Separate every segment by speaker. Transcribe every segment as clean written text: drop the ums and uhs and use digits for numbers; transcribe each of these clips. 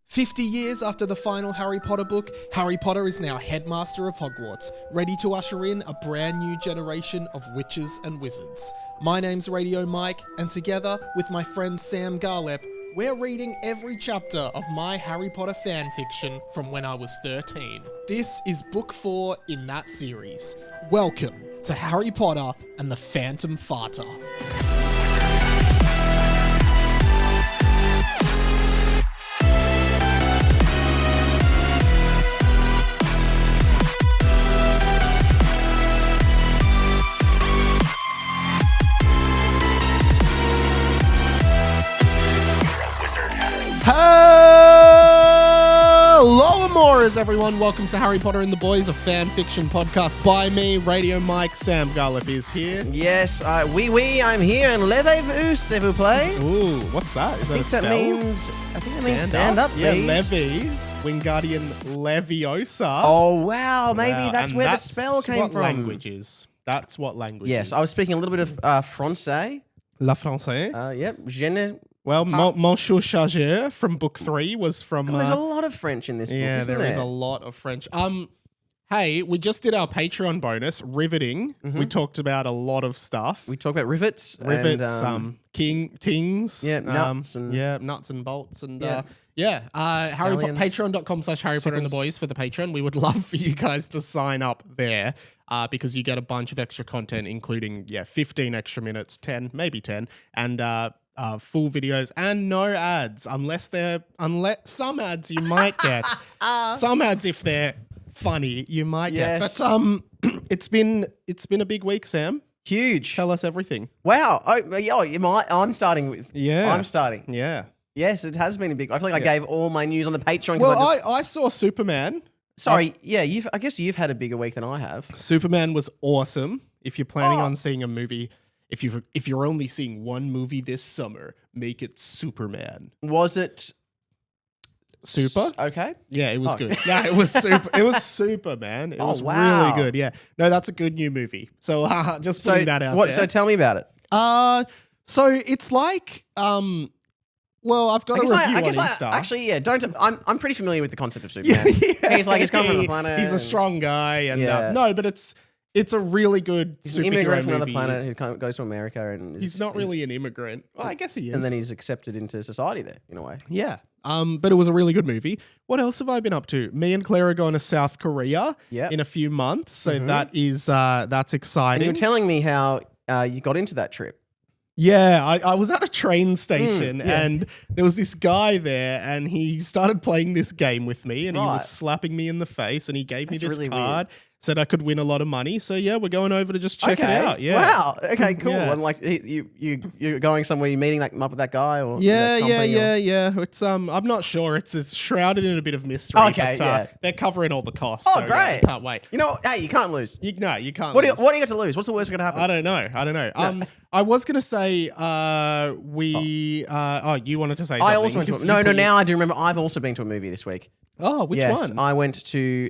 Speaker 1: 50 years after the final Harry Potter book, Harry Potter is now headmaster of Hogwarts, ready to usher in a brand new generation of witches and wizards. My name's Radio Mike, and together with my friend Sam Garlep, we're reading every chapter of my Harry Potter fanfiction from when I was 13. This is book 4 in that series. Welcome to Harry Potter and the Phantom Farter. Hello, Amoras, everyone. Welcome to Harry Potter and the Boys, a fan fiction podcast by me, Radio Mike. Sam Garlep is here.
Speaker 2: Yes, I'm here, and levez-vous, s'il vous plaît.
Speaker 1: Ooh, what's that? Is that a spell?
Speaker 2: I think that means stand up,
Speaker 1: yeah,
Speaker 2: please.
Speaker 1: Levy, Wingardium Leviosa.
Speaker 2: Oh, wow, maybe that's where the spell came from.
Speaker 1: That's what language is. That's what language is.
Speaker 2: Yes, I was speaking a little bit of Francais.
Speaker 1: La Français.
Speaker 2: Yep, je ne...
Speaker 1: Well, Monsieur Chargeur from book 3 was from...
Speaker 2: God, there's a lot of French in this book, isn't there?
Speaker 1: Yeah, there is a lot of French. Hey, we just did our Patreon bonus, Riveting. Mm-hmm. We talked about a lot of stuff.
Speaker 2: We talked about rivets.
Speaker 1: And, tings.
Speaker 2: Yeah, nuts.
Speaker 1: Nuts and bolts. And Patreon.com/Harry Potter and the Boys for the Patreon. We would love for you guys to sign up there because you get a bunch of extra content, including, 15 extra minutes, 10, maybe 10, and... full videos and no ads, unless some ads you might get. Some ads, if they're funny, you might get. But it's been a big week, Sam.
Speaker 2: Huge.
Speaker 1: Tell us everything.
Speaker 2: Wow. I'm starting with. Yeah. I'm starting.
Speaker 1: Yeah.
Speaker 2: Yes, it has been a big. I feel like I gave all my news on the Patreon.
Speaker 1: Well, I saw Superman.
Speaker 2: Sorry. I guess you've had a bigger week than I have.
Speaker 1: Superman was awesome. If you're planning on seeing a movie. If you're only seeing one movie this summer, make it Superman.
Speaker 2: Was it
Speaker 1: super?
Speaker 2: Okay.
Speaker 1: Yeah, it was good. Yeah, it was super. It was super, man. It was really good. Yeah. No, that's a good new movie. So just putting that out there.
Speaker 2: So tell me about it.
Speaker 1: So it's like I've got a review on Insta.
Speaker 2: Actually, don't. I'm pretty familiar with the concept of Superman. He's coming from the planet.
Speaker 1: He's a strong guy, and no, but it's a really good
Speaker 2: he's
Speaker 1: superhero
Speaker 2: an immigrant from
Speaker 1: movie.
Speaker 2: another planet who goes to America and
Speaker 1: he's not really an immigrant. Well, I guess he is.
Speaker 2: And then he's accepted into society there in a way.
Speaker 1: Yeah. But it was a really good movie. What else have I been up to? Me and Claire are going to South Korea in a few months. So that's exciting.
Speaker 2: And you were telling me how you got into that trip.
Speaker 1: Yeah, I was at a train station and there was this guy there and he started playing this game with me and he was slapping me in the face and he gave me this really card. Weird. Said I could win a lot of money. So we're going over to just check it out. Yeah.
Speaker 2: Wow. Okay, cool. Yeah. And you're going somewhere, you're meeting up with that guy or
Speaker 1: Yeah. It's I'm not sure. It's shrouded in a bit of mystery.
Speaker 2: Okay,
Speaker 1: but, they're covering all the costs.
Speaker 2: Oh,
Speaker 1: so,
Speaker 2: great.
Speaker 1: I can't wait.
Speaker 2: You know, hey, you can't lose.
Speaker 1: You can't lose.
Speaker 2: What do you got to lose? What's the worst going to happen?
Speaker 1: I don't know. No. I was going to say you wanted to say something.
Speaker 2: I also went to now I do remember I've also been to a movie this week.
Speaker 1: Oh, which one?
Speaker 2: I went to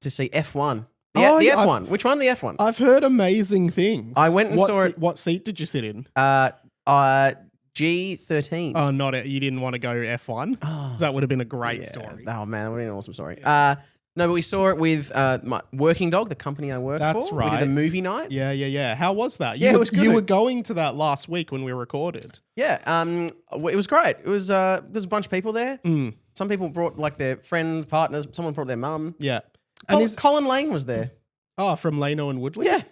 Speaker 2: see F1. The F1. Which one? The F1.
Speaker 1: I've heard amazing things.
Speaker 2: I went and saw it.
Speaker 1: What seat did you sit in?
Speaker 2: G13.
Speaker 1: Oh, not it. You didn't want to go F1? Oh, that would have been a great story.
Speaker 2: Oh, man. That would have been an awesome story. No, but we saw it with my working dog, the company I work for.
Speaker 1: That's right.
Speaker 2: We did a movie night.
Speaker 1: Yeah. How was that?
Speaker 2: It was good.
Speaker 1: You were going to that last week when we recorded.
Speaker 2: Yeah. It was great. It was there's a bunch of people there.
Speaker 1: Mm.
Speaker 2: Some people brought their friends, partners. Someone brought their mum.
Speaker 1: Yeah.
Speaker 2: Colin Lane was there.
Speaker 1: Oh, from Lano and Woodley?
Speaker 2: Yeah.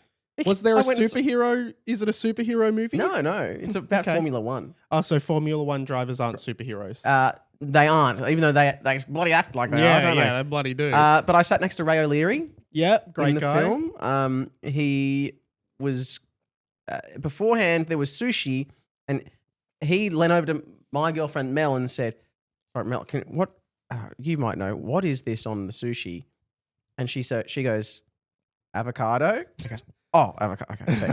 Speaker 1: Was there a superhero? Is it a superhero movie?
Speaker 2: No. It's about Formula One.
Speaker 1: Oh, so Formula One drivers aren't superheroes?
Speaker 2: They aren't, even though they bloody act like they are, don't they?
Speaker 1: Yeah, they bloody do.
Speaker 2: But I sat next to Ray O'Leary.
Speaker 1: Yeah, great
Speaker 2: in the
Speaker 1: guy.
Speaker 2: Film. He was beforehand. There was sushi, and he leaned over to my girlfriend Mel and said, "All right, Mel, you might know what is this on the sushi?" And she goes, "Avocado." I go, "Oh, avocado." Okay.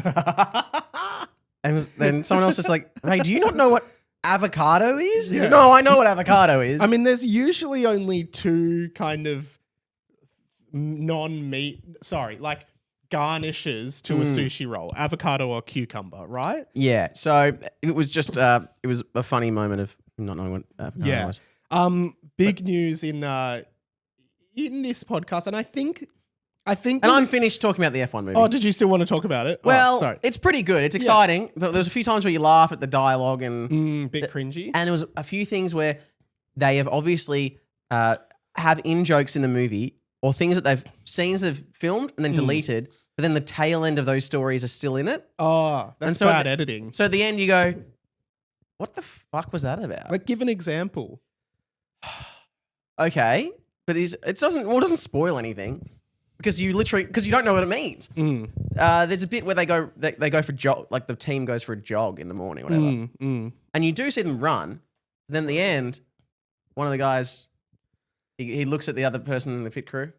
Speaker 2: And then someone else is like, "Ray, do you not know what avocado is?"
Speaker 1: Yeah.
Speaker 2: No, I know what avocado is.
Speaker 1: I mean, there's usually only two kind of garnishes to a sushi roll, avocado or cucumber, right?
Speaker 2: Yeah. So it was just, it was a funny moment of not knowing what avocado was.
Speaker 1: big news in this podcast, and I think.
Speaker 2: And I'm finished talking about the F1 movie.
Speaker 1: Oh, did you still want to talk about it?
Speaker 2: Well,
Speaker 1: sorry.
Speaker 2: it's pretty good. It's exciting. But there's a few times where you laugh at the dialogue and
Speaker 1: bit cringy.
Speaker 2: And there was a few things where they have obviously have in-jokes in the movie or things that scenes they've filmed and then deleted, but then the tail end of those stories are still in it.
Speaker 1: Oh, that's bad editing.
Speaker 2: So at the end you go, what the fuck was that about?
Speaker 1: Like, give an example.
Speaker 2: Okay, but it doesn't spoil anything because you don't know what it means. There's a bit where they go for jog, like the team goes for a jog in the morning, or whatever, and you do see them run. Then at the end, one of the guys he looks at the other person in the pit crew,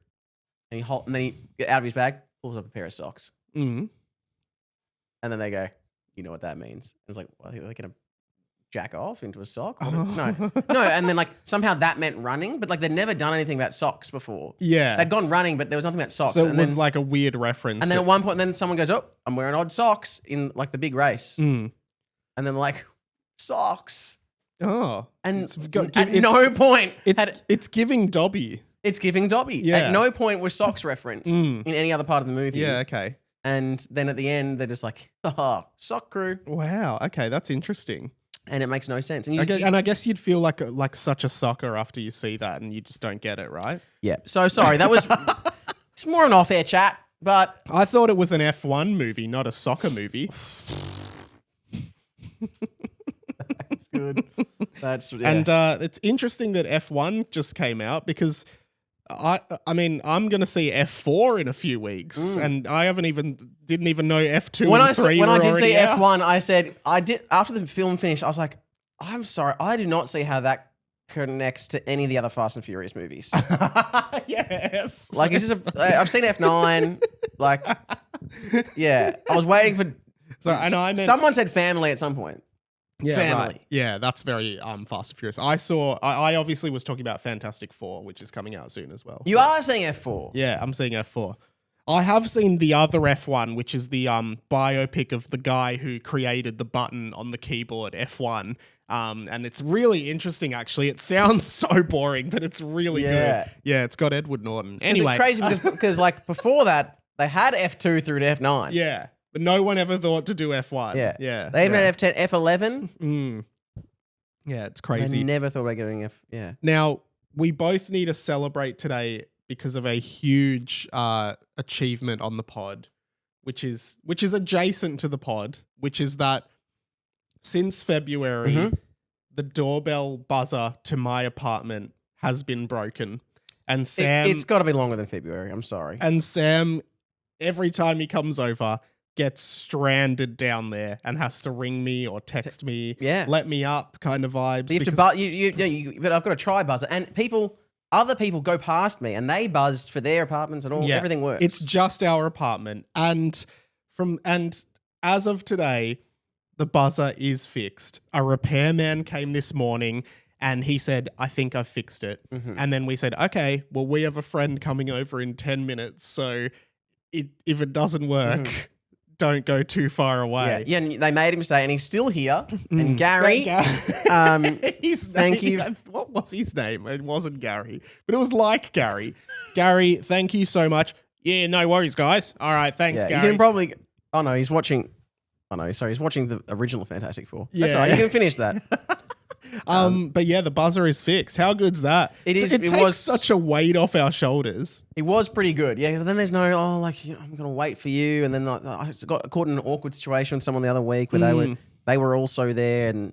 Speaker 2: and then he get out of his bag, pulls up a pair of socks, and then they go, "You know what that means?" And it's like, well, they're gonna jack off into a sock? No. And then like somehow that meant running, but like they'd never done anything about socks before.
Speaker 1: Yeah.
Speaker 2: They'd gone running, but there was nothing about socks.
Speaker 1: So it was like a weird reference.
Speaker 2: And then at one point, then someone goes, "Oh, I'm wearing odd socks in like the big race." And then like, socks.
Speaker 1: Oh.
Speaker 2: And at no point
Speaker 1: it's giving Dobby.
Speaker 2: It's giving Dobby.
Speaker 1: Yeah.
Speaker 2: At no point was socks referenced in any other part of the movie.
Speaker 1: Yeah, okay.
Speaker 2: And then at the end, they're just like, "Oh, sock crew."
Speaker 1: Wow. Okay, that's interesting.
Speaker 2: And it makes no sense. And
Speaker 1: I guess you'd feel like such a sucker after you see that, and you just don't get it, right?
Speaker 2: Yeah. So sorry, that was it's more an off-air chat, but
Speaker 1: I thought it was an F1 movie, not a soccer movie.
Speaker 2: That's good.
Speaker 1: And it's interesting that F1 just came out because I mean I'm gonna see F4 in a few weeks, and I didn't even know F2 and 3
Speaker 2: when
Speaker 1: were
Speaker 2: I did see
Speaker 1: out.
Speaker 2: F1, I said after the film finished, I was like, I'm sorry, I do not see how that connects to any of the other Fast and Furious movies.
Speaker 1: Yeah.
Speaker 2: Like, I've seen F9. Like, yeah, I was waiting for. Someone said family at some point.
Speaker 1: Yeah,
Speaker 2: family.
Speaker 1: Right. Yeah, that's very Fast and Furious. I obviously was talking about Fantastic Four, which is coming out soon as well.
Speaker 2: You are seeing F4.
Speaker 1: Yeah, I'm seeing F4. I have seen the other F1, which is the biopic of the guy who created the button on the keyboard, F1. And it's really interesting, actually. It sounds so boring, but it's really good. Yeah, it's got Edward Norton. Anyway.
Speaker 2: It's crazy because like before that, they had F2 through to F9.
Speaker 1: Yeah, but no one ever thought to do F1. Yeah.
Speaker 2: They even had F10, F11.
Speaker 1: Yeah, it's crazy.
Speaker 2: I never thought about getting
Speaker 1: Now, we both need to celebrate today because of a huge achievement on the pod, which is adjacent to the pod, which is that since February, the doorbell buzzer to my apartment has been broken. And Sam...
Speaker 2: It's got to be longer than February. I'm sorry.
Speaker 1: And Sam, every time he comes over, gets stranded down there and has to ring me or text me, let me up kind of vibes.
Speaker 2: You have to but I've got to try buzzer. And other people go past me and they buzzed for their apartments and all. Yeah, everything works.
Speaker 1: It's just our apartment. And as of today, the buzzer is fixed. A repairman came this morning and he said, "I think I've fixed it." And then we said, "Okay, well, we have a friend coming over in 10 minutes. So if it doesn't work, don't go too far away."
Speaker 2: Yeah, and they made him stay and he's still here. And Gary, thank you.
Speaker 1: What was his name? It wasn't Gary, but it was like Gary. Gary, thank you so much. Yeah, no worries, guys. All right, thanks, Gary.
Speaker 2: You can probably... Oh, no, he's watching... Oh, no, sorry. He's watching the original Fantastic Four.
Speaker 1: Yeah.
Speaker 2: That's all right. You can finish that.
Speaker 1: But yeah, the buzzer is fixed. How good's that?
Speaker 2: It is.
Speaker 1: It takes such a weight off our shoulders.
Speaker 2: It was pretty good. Yeah, then there's no, I'm going to wait for you. And then I got caught in an awkward situation with someone the other week where they were also there and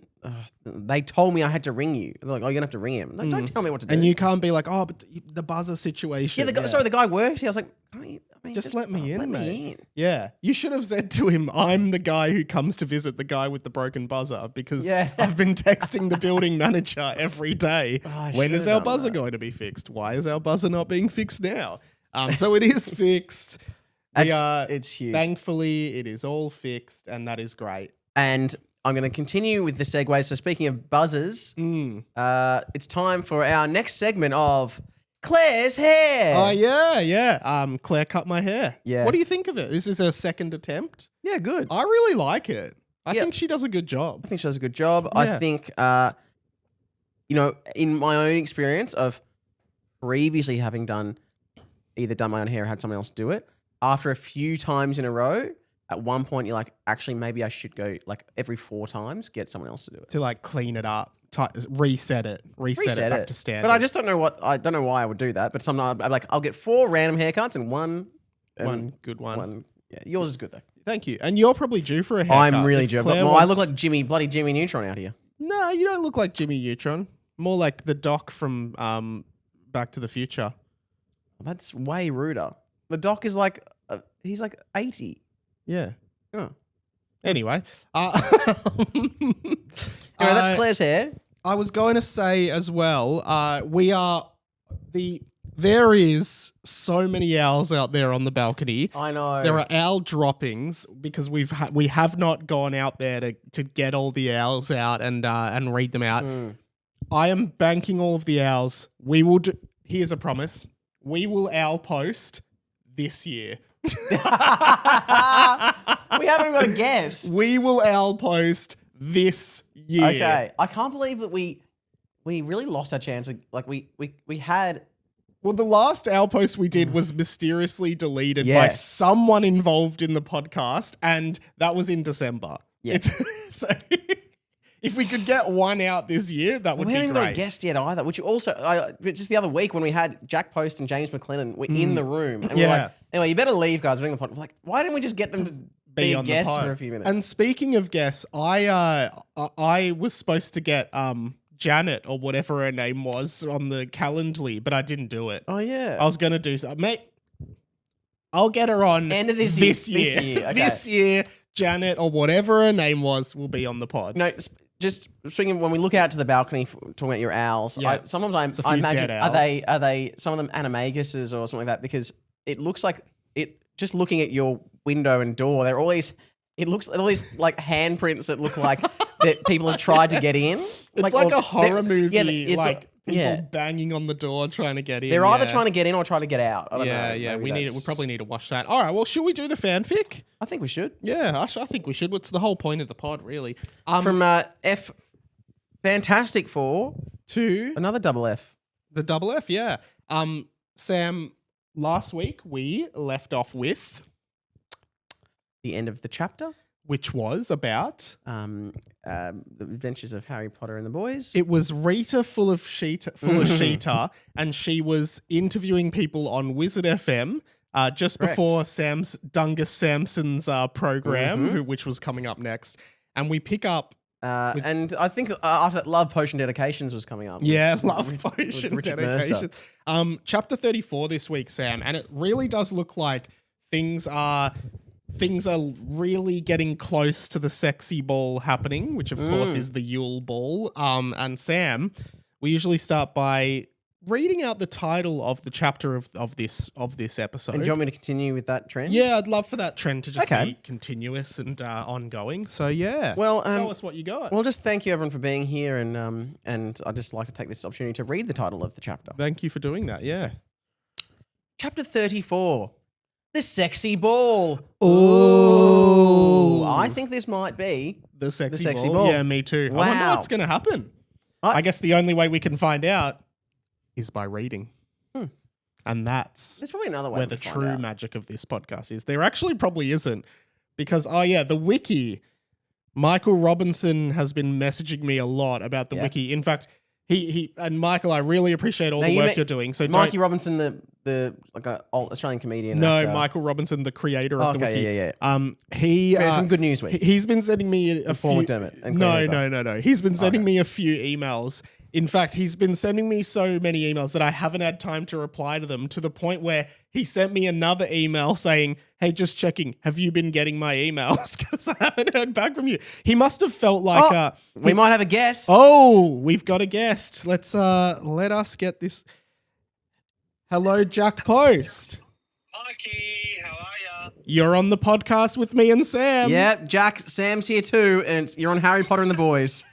Speaker 2: they told me I had to ring you. They're like, "Oh, you're going to have to ring him." Like, don't tell me what to do.
Speaker 1: And you can't be like, "Oh, but the buzzer situation."
Speaker 2: Yeah, sorry, the guy works here. I was like,
Speaker 1: just let me in,
Speaker 2: let
Speaker 1: mate.
Speaker 2: me in.
Speaker 1: Yeah. You should have said to him, "I'm the guy who comes to visit the guy with the broken buzzer because I've been texting the building manager every day. When is our buzzer going to be fixed? Why is our buzzer not being fixed now?" So it is fixed.
Speaker 2: It's huge.
Speaker 1: Thankfully, it is all fixed, and that is great.
Speaker 2: And I'm going to continue with the segue. So speaking of buzzers, it's time for our next segment of Claire's hair.
Speaker 1: Oh, yeah. Claire cut my hair.
Speaker 2: Yeah.
Speaker 1: What do you think of it? This is her second attempt.
Speaker 2: Yeah, good.
Speaker 1: I really like it. I think she does a good job.
Speaker 2: I think she does a good job. Yeah. I think, in my own experience of previously having either done my own hair or had someone else do it, after a few times in a row, at one point you're like, actually, maybe I should go like every 4 times, get someone else to do it.
Speaker 1: To like clean it up, reset it back to standard.
Speaker 2: But I just don't know why I would do that. But sometimes I'm like, I'll get 4 random haircuts and one
Speaker 1: good one.
Speaker 2: Yeah, yours is good though.
Speaker 1: Thank you. And you're probably due for a haircut.
Speaker 2: I'm really due. I look like bloody Jimmy Neutron out here.
Speaker 1: No, you don't look like Jimmy Neutron. More like the Doc from Back to the Future.
Speaker 2: That's way ruder. The Doc is like, he's like 80.
Speaker 1: Yeah.
Speaker 2: Oh.
Speaker 1: Anyway.
Speaker 2: Anyway, that's Claire's hair.
Speaker 1: I was going to say as well, there is so many owls out there on the balcony.
Speaker 2: I know.
Speaker 1: There are owl droppings because we have not gone out there to get all the owls out and read them out. I am banking all of the owls. We will do. Here's a promise. We will owl post this year.
Speaker 2: We haven't got a guess.
Speaker 1: We will owl post this year.
Speaker 2: Okay. I can't believe that we really lost our chance. Like we had.
Speaker 1: Well, the last owl post we did was mysteriously deleted by someone involved in the podcast, and that was in December. Yeah. So if we could get one out this year, that would be great. We haven't got
Speaker 2: a guest yet either, which also, just the other week when we had Jack Post and James McLennan were in the room, and we're like, anyway, you better leave, guys, we're doing the podcast. We're like, why didn't we just get them to be a guest for a few minutes?
Speaker 1: And speaking of guests, I was supposed to get Janet or whatever her name was on the Calendly, but I didn't do it.
Speaker 2: Oh yeah,
Speaker 1: I was gonna do so, mate. I'll get her on
Speaker 2: end of this year. Okay.
Speaker 1: This year, Janet or whatever her name was will be on the pod.
Speaker 2: No, just speaking when we look out to the balcony, talking about your owls. Sometimes I imagine are they some of them animaguses or something like that, because it looks like it. Just looking at your window and door, there are all these. It looks all these like handprints that look like that people have tried to get in.
Speaker 1: It's like a horror movie, people banging on the door trying to get in.
Speaker 2: They're either trying to get in or trying to get out. I don't know.
Speaker 1: Yeah, we probably need to watch that. All right, well, should we do the fanfic?
Speaker 2: I think we should.
Speaker 1: Yeah, I think we should. What's the whole point of the pod, really?
Speaker 2: From F Fantastic Four to another double F.
Speaker 1: The double F, yeah. Sam, last week we left off with
Speaker 2: the end of the chapter,
Speaker 1: which was about
Speaker 2: the adventures of Harry Potter and the boys.
Speaker 1: It was Rita full of Sheeta, and she was interviewing people on Wizard FM just before Sam's Dungus Samson's program, which was coming up next. And we pick up.
Speaker 2: And I think after that, Love Potion Dedications was coming up.
Speaker 1: Yeah, Love Potion Dedications. Chapter 34 this week, Sam, and it really does look like things are really getting close to the sexy ball happening, which of course is the Yule Ball. And Sam, we usually start by reading out the title of the chapter of this episode.
Speaker 2: And do you want me to continue with that trend?
Speaker 1: Yeah, I'd love for that trend to just be continuous and ongoing. So yeah,
Speaker 2: well,
Speaker 1: tell us what you got.
Speaker 2: Well, just thank you everyone for being here, and I'd just like to take this opportunity to read the title of the chapter.
Speaker 1: Thank you for doing that. Yeah,
Speaker 2: Chapter 34. The sexy ball.
Speaker 1: Ooh.
Speaker 2: I think this might be
Speaker 1: the sexy ball. Yeah, me too. Wow. I wonder what's going to happen. I guess the only way we can find out is by reading. And that's
Speaker 2: probably another way
Speaker 1: where the true magic of this podcast is. There actually probably isn't, because, the wiki. Michael Robinson has been messaging me a lot about the wiki. In fact, he and Michael, I really appreciate all the work you're doing. So
Speaker 2: Mikey Robinson, the old Australian comedian.
Speaker 1: No, Michael Robinson, the creator of the wiki.
Speaker 2: He from Good News Week.
Speaker 1: He's been sending me a few. No. He's been sending me a few emails. In fact, he's been sending me so many emails that I haven't had time to reply to them, to the point where he sent me another email saying, "Hey, just checking, have you been getting my emails? Because I haven't heard back from you." He must have felt like
Speaker 2: we might have a guest.
Speaker 1: Oh, we've got a guest. Let us get this. Hello, Jack Post.
Speaker 3: Hi, Key. How are ya?
Speaker 1: You're on the podcast with me and Sam.
Speaker 2: Yeah, Jack, Sam's here too, and you're on Harry Potter and the Boys.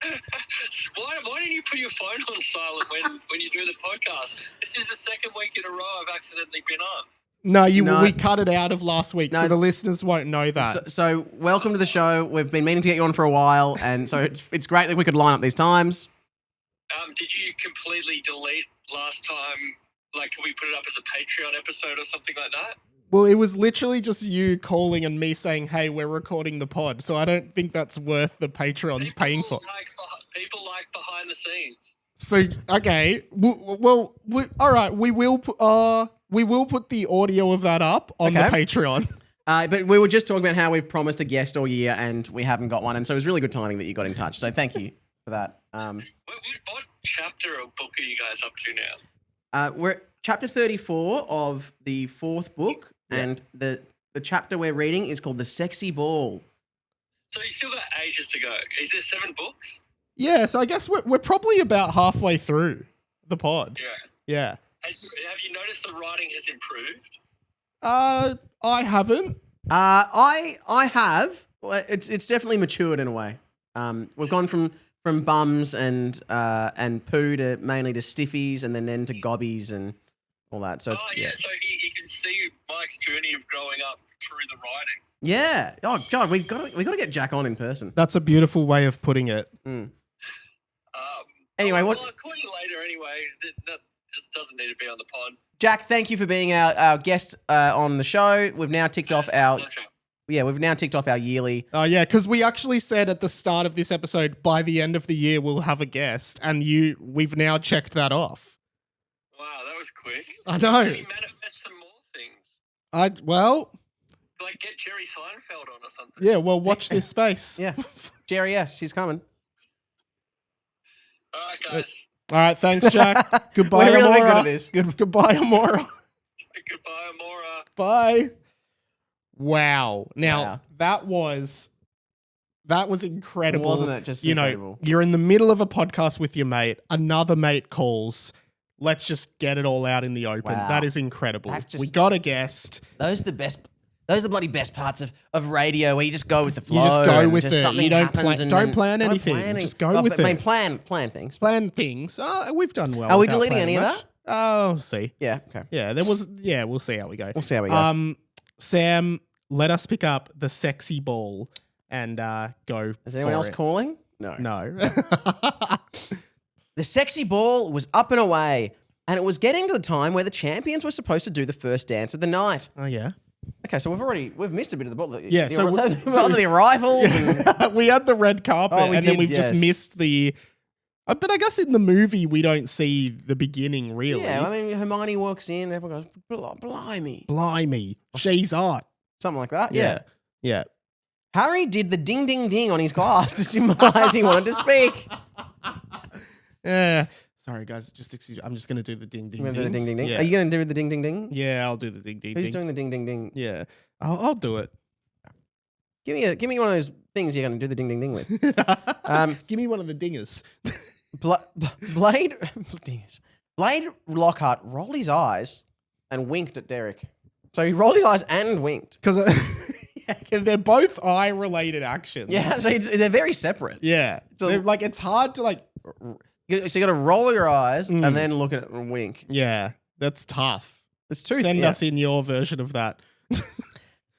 Speaker 3: Why didn't you put your phone on silent when you do the podcast? This is the second week in a row I've accidentally been on.
Speaker 1: No, we cut it out of last week, so the listeners won't know that.
Speaker 2: So welcome to the show. We've been meaning to get you on for a while, and so it's great that we could line up these times.
Speaker 3: Did you completely delete last time? Like, can we put it up as a Patreon episode or something like that?
Speaker 1: Well, it was literally just you calling and me saying, "Hey, we're recording the pod," so I don't think that's worth the Patreon's paying for.
Speaker 3: People like behind the scenes.
Speaker 1: So okay, all right, we will put the audio of that up on the Patreon.
Speaker 2: But we were just talking about how we've promised a guest all year and we haven't got one, and so it was really good timing that you got in touch. So thank you for that.
Speaker 3: What chapter or book are you guys up to now?
Speaker 2: We're at chapter 34 of the 4th book, and the chapter we're reading is called The Sexy Ball.
Speaker 3: So you still got ages to go. Is there 7 books?
Speaker 1: Yeah, so I guess we're probably about halfway through the pod. Yeah.
Speaker 3: Have you noticed the writing has improved?
Speaker 1: I haven't.
Speaker 2: I have. Well, it's definitely matured in a way. We've gone from bums and poo to mainly to stiffies and then to gobbies and all that. So
Speaker 3: so you can see Mike's journey of growing up through the writing.
Speaker 2: Yeah. Oh God, we got to get Jack on in person.
Speaker 1: That's a beautiful way of putting it.
Speaker 2: Anyway,
Speaker 3: I'll call you later. Anyway, that just doesn't need to be on the pod.
Speaker 2: Jack, thank you for being our guest on the show. We've now ticked off our yearly.
Speaker 1: Oh yeah, because we actually said at the start of this episode, by the end of the year we'll have a guest, and we've now checked that off.
Speaker 3: Wow, that was quick.
Speaker 1: I know.
Speaker 3: Can you manifest some more things? Like get Jerry Seinfeld on or something.
Speaker 1: Yeah, well, watch this space.
Speaker 2: Yeah, Jerry, yes, he's coming.
Speaker 3: All right, guys.
Speaker 1: All right, thanks, Jack. Goodbye,
Speaker 2: We're really
Speaker 1: Amora.
Speaker 2: good at this.
Speaker 1: Goodbye, Amora.
Speaker 3: Goodbye, Amora.
Speaker 1: Bye. Wow. Now that was incredible,
Speaker 2: wasn't it? Just incredible.
Speaker 1: You're in the middle of a podcast with your mate. Another mate calls. Let's just get it all out in the open.
Speaker 2: Wow.
Speaker 1: That is incredible. We got a guest.
Speaker 2: Those are the best. Those are the bloody best parts of radio, where you just go with the flow.
Speaker 1: You just go with it.
Speaker 2: Something
Speaker 1: You don't
Speaker 2: plan
Speaker 1: anything. Just go with it.
Speaker 2: I mean, plan things.
Speaker 1: Plan things. We've done well.
Speaker 2: Are we deleting any of that?
Speaker 1: Oh, we'll see.
Speaker 2: Yeah. Okay.
Speaker 1: Yeah, we'll see how we go.
Speaker 2: We'll see how we go.
Speaker 1: Sam, let us pick up the sexy ball and go.
Speaker 2: Is anyone else calling? No. The sexy ball was up and away, and it was getting to the time where the champions were supposed to do the first dance of the night.
Speaker 1: Oh yeah.
Speaker 2: Okay, so we've missed a bit of the ball.
Speaker 1: Yeah, so
Speaker 2: the arrivals. And
Speaker 1: we had the red carpet,
Speaker 2: and
Speaker 1: then we've just missed the. But I guess in the movie we don't see the beginning really.
Speaker 2: Yeah, I mean Hermione walks in, everyone goes, "Blimey,
Speaker 1: she's hot."
Speaker 2: Something like that.
Speaker 1: Yeah.
Speaker 2: Harry did the ding ding ding on his glass to symbolize he wanted to speak.
Speaker 1: Yeah. Sorry, guys. Just excuse me. I'm just going to do the ding, ding, ding.
Speaker 2: Do the ding, ding, ding?
Speaker 1: Yeah.
Speaker 2: Are you going to do the ding, ding, ding?
Speaker 1: Yeah, I'll do the ding, ding, ding.
Speaker 2: Who's doing the ding, ding, ding?
Speaker 1: Yeah. I'll do it.
Speaker 2: Give me one of those things you're going to do the ding, ding, ding with.
Speaker 1: Give me one of the dingers.
Speaker 2: Blade Lockhart rolled his eyes and winked at Derek. So he rolled his eyes and winked.
Speaker 1: Because they're both eye-related actions.
Speaker 2: Yeah, so they're very separate.
Speaker 1: Yeah. So it's hard to
Speaker 2: So you got to roll your eyes and then look at it and wink.
Speaker 1: Yeah, that's tough.
Speaker 2: There's two.
Speaker 1: Send us in your version of that.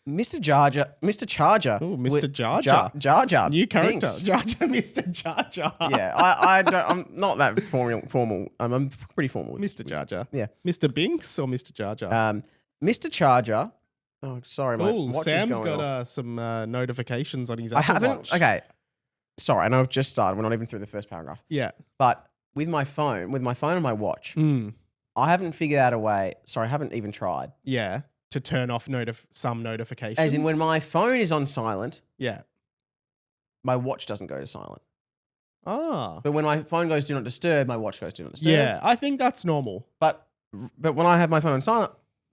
Speaker 2: Mr. Charger.
Speaker 1: Oh, Mr. Jar Jar.
Speaker 2: Jar Jar.
Speaker 1: New character. Jar Jar, Mr. Jar Jar.
Speaker 2: Yeah, I'm not that formal. I'm pretty formal.
Speaker 1: Mr. Jar Jar.
Speaker 2: Yeah.
Speaker 1: Mr. Binks or Mr. Jar Jar?
Speaker 2: Mr. Charger. Oh, sorry, my watch
Speaker 1: Sam's
Speaker 2: is going
Speaker 1: got
Speaker 2: off.
Speaker 1: Some notifications on his
Speaker 2: I
Speaker 1: Apple
Speaker 2: haven't.
Speaker 1: Watch.
Speaker 2: Okay. Sorry, I know I've just started. We're not even through the first paragraph.
Speaker 1: Yeah.
Speaker 2: But with my phone and my watch, I haven't figured out a way. Sorry, I haven't even tried.
Speaker 1: Yeah. To turn off some notifications.
Speaker 2: As in when my phone is on silent,
Speaker 1: yeah,
Speaker 2: my watch doesn't go to silent.
Speaker 1: Ah.
Speaker 2: But when my phone goes do not disturb, my watch goes do not disturb.
Speaker 1: Yeah, I think that's normal.
Speaker 2: But when I have my phone on silent,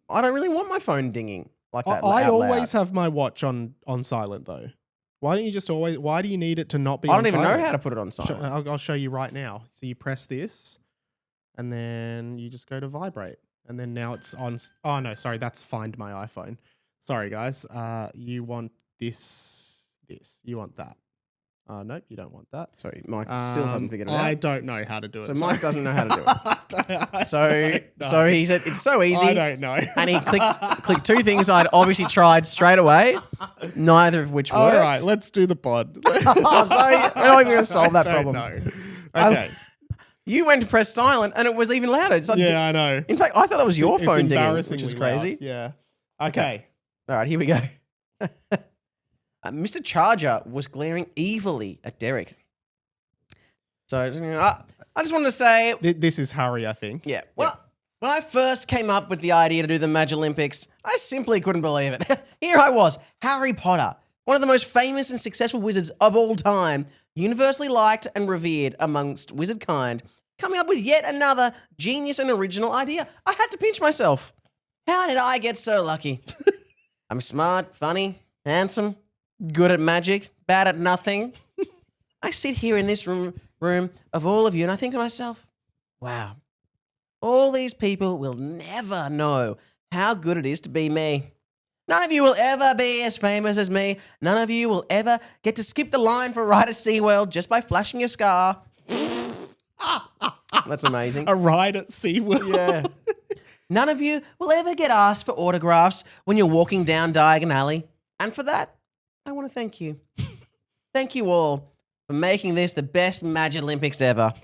Speaker 2: I don't really want my phone dinging like that.
Speaker 1: I always have my watch on silent though. Why don't you just always? Why do you need it to not be?
Speaker 2: I don't
Speaker 1: on
Speaker 2: even
Speaker 1: silent?
Speaker 2: know how to put it on silent.
Speaker 1: I'll show you right now. So you press this, and then you just go to vibrate, and then now it's on. Oh no, sorry, that's Find My iPhone. Sorry guys. You want this? You want that? No, you don't want that.
Speaker 2: Sorry, Mike still hasn't figured it out.
Speaker 1: I don't know how to do it.
Speaker 2: So Mike doesn't know how to do it.
Speaker 1: So
Speaker 2: So he said it's so easy.
Speaker 1: I don't know.
Speaker 2: And he clicked two things I'd obviously tried straight away, neither of which worked.
Speaker 1: All right, let's do the pod.
Speaker 2: Sorry, we're not even going to solve that problem.
Speaker 1: No. Okay.
Speaker 2: You went to press silent and it was even louder. It's like,
Speaker 1: Yeah, I know.
Speaker 2: in fact, I thought it was your
Speaker 1: It's
Speaker 2: phone dinging, which
Speaker 1: embarrassingly
Speaker 2: is crazy.
Speaker 1: loud. Yeah. Okay.
Speaker 2: All right, here we go. Mr. Charger was glaring evilly at Derek. So I just wanted to say,
Speaker 1: This is Harry, I think.
Speaker 2: yeah. Well, when I first came up with the idea to do the Magic Olympics, I simply couldn't believe it. Here I was, Harry Potter, one of the most famous and successful wizards of all time, universally liked and revered amongst wizard kind, coming up with yet another genius and original idea. I had to pinch myself. How did I get so lucky? I'm smart, funny, handsome, good at magic, bad at nothing. I sit here in this room of all of you and I think to myself, wow, all these people will never know how good it is to be me. None of you will ever be as famous as me. None of you will ever get to skip the line for a ride at SeaWorld just by flashing your scar. That's amazing.
Speaker 1: A ride at SeaWorld.
Speaker 2: Yeah. None of you will ever get asked for autographs when you're walking down Diagon Alley. And for that, I want to thank you. Thank you all for making this the best Magic Olympics ever.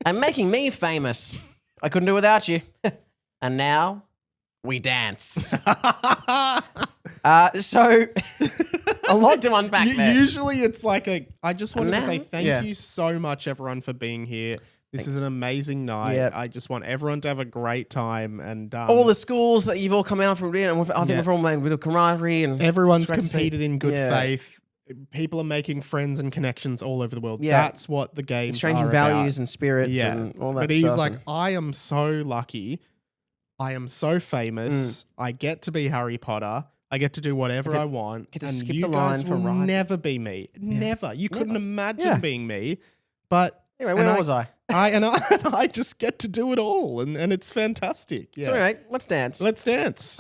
Speaker 2: And making me famous. I couldn't do without you. And now, we dance. So, a lot to unpack there.
Speaker 1: Usually it's like I just wanted to say thank
Speaker 2: Yeah.
Speaker 1: you so much, everyone, for being here. This is an amazing night.
Speaker 2: Yep.
Speaker 1: I just want everyone to have a great time. And
Speaker 2: All the schools that you've all come out from, and I think we've all made a bit of camaraderie. And
Speaker 1: everyone's
Speaker 2: it's great to see.
Speaker 1: competed in good
Speaker 2: Yeah.
Speaker 1: faith. People are making friends and connections all over the world.
Speaker 2: Yeah.
Speaker 1: That's what the games
Speaker 2: Exchanging
Speaker 1: are
Speaker 2: values
Speaker 1: about.
Speaker 2: and spirits
Speaker 1: Yeah.
Speaker 2: and all that
Speaker 1: But he's
Speaker 2: stuff.
Speaker 1: like,
Speaker 2: and-
Speaker 1: I am so lucky. I am so famous. I get to be Harry Potter. I get to do whatever I want.
Speaker 2: get to
Speaker 1: and
Speaker 2: skip
Speaker 1: you
Speaker 2: the
Speaker 1: guys
Speaker 2: line for
Speaker 1: will
Speaker 2: rides.
Speaker 1: never be me. Never. You couldn't imagine
Speaker 2: Yeah.
Speaker 1: being me. But
Speaker 2: Anyway,
Speaker 1: and
Speaker 2: where was I?
Speaker 1: I just get to do it all, and it's fantastic. Yeah.
Speaker 2: So anyway, let's dance.
Speaker 1: Let's dance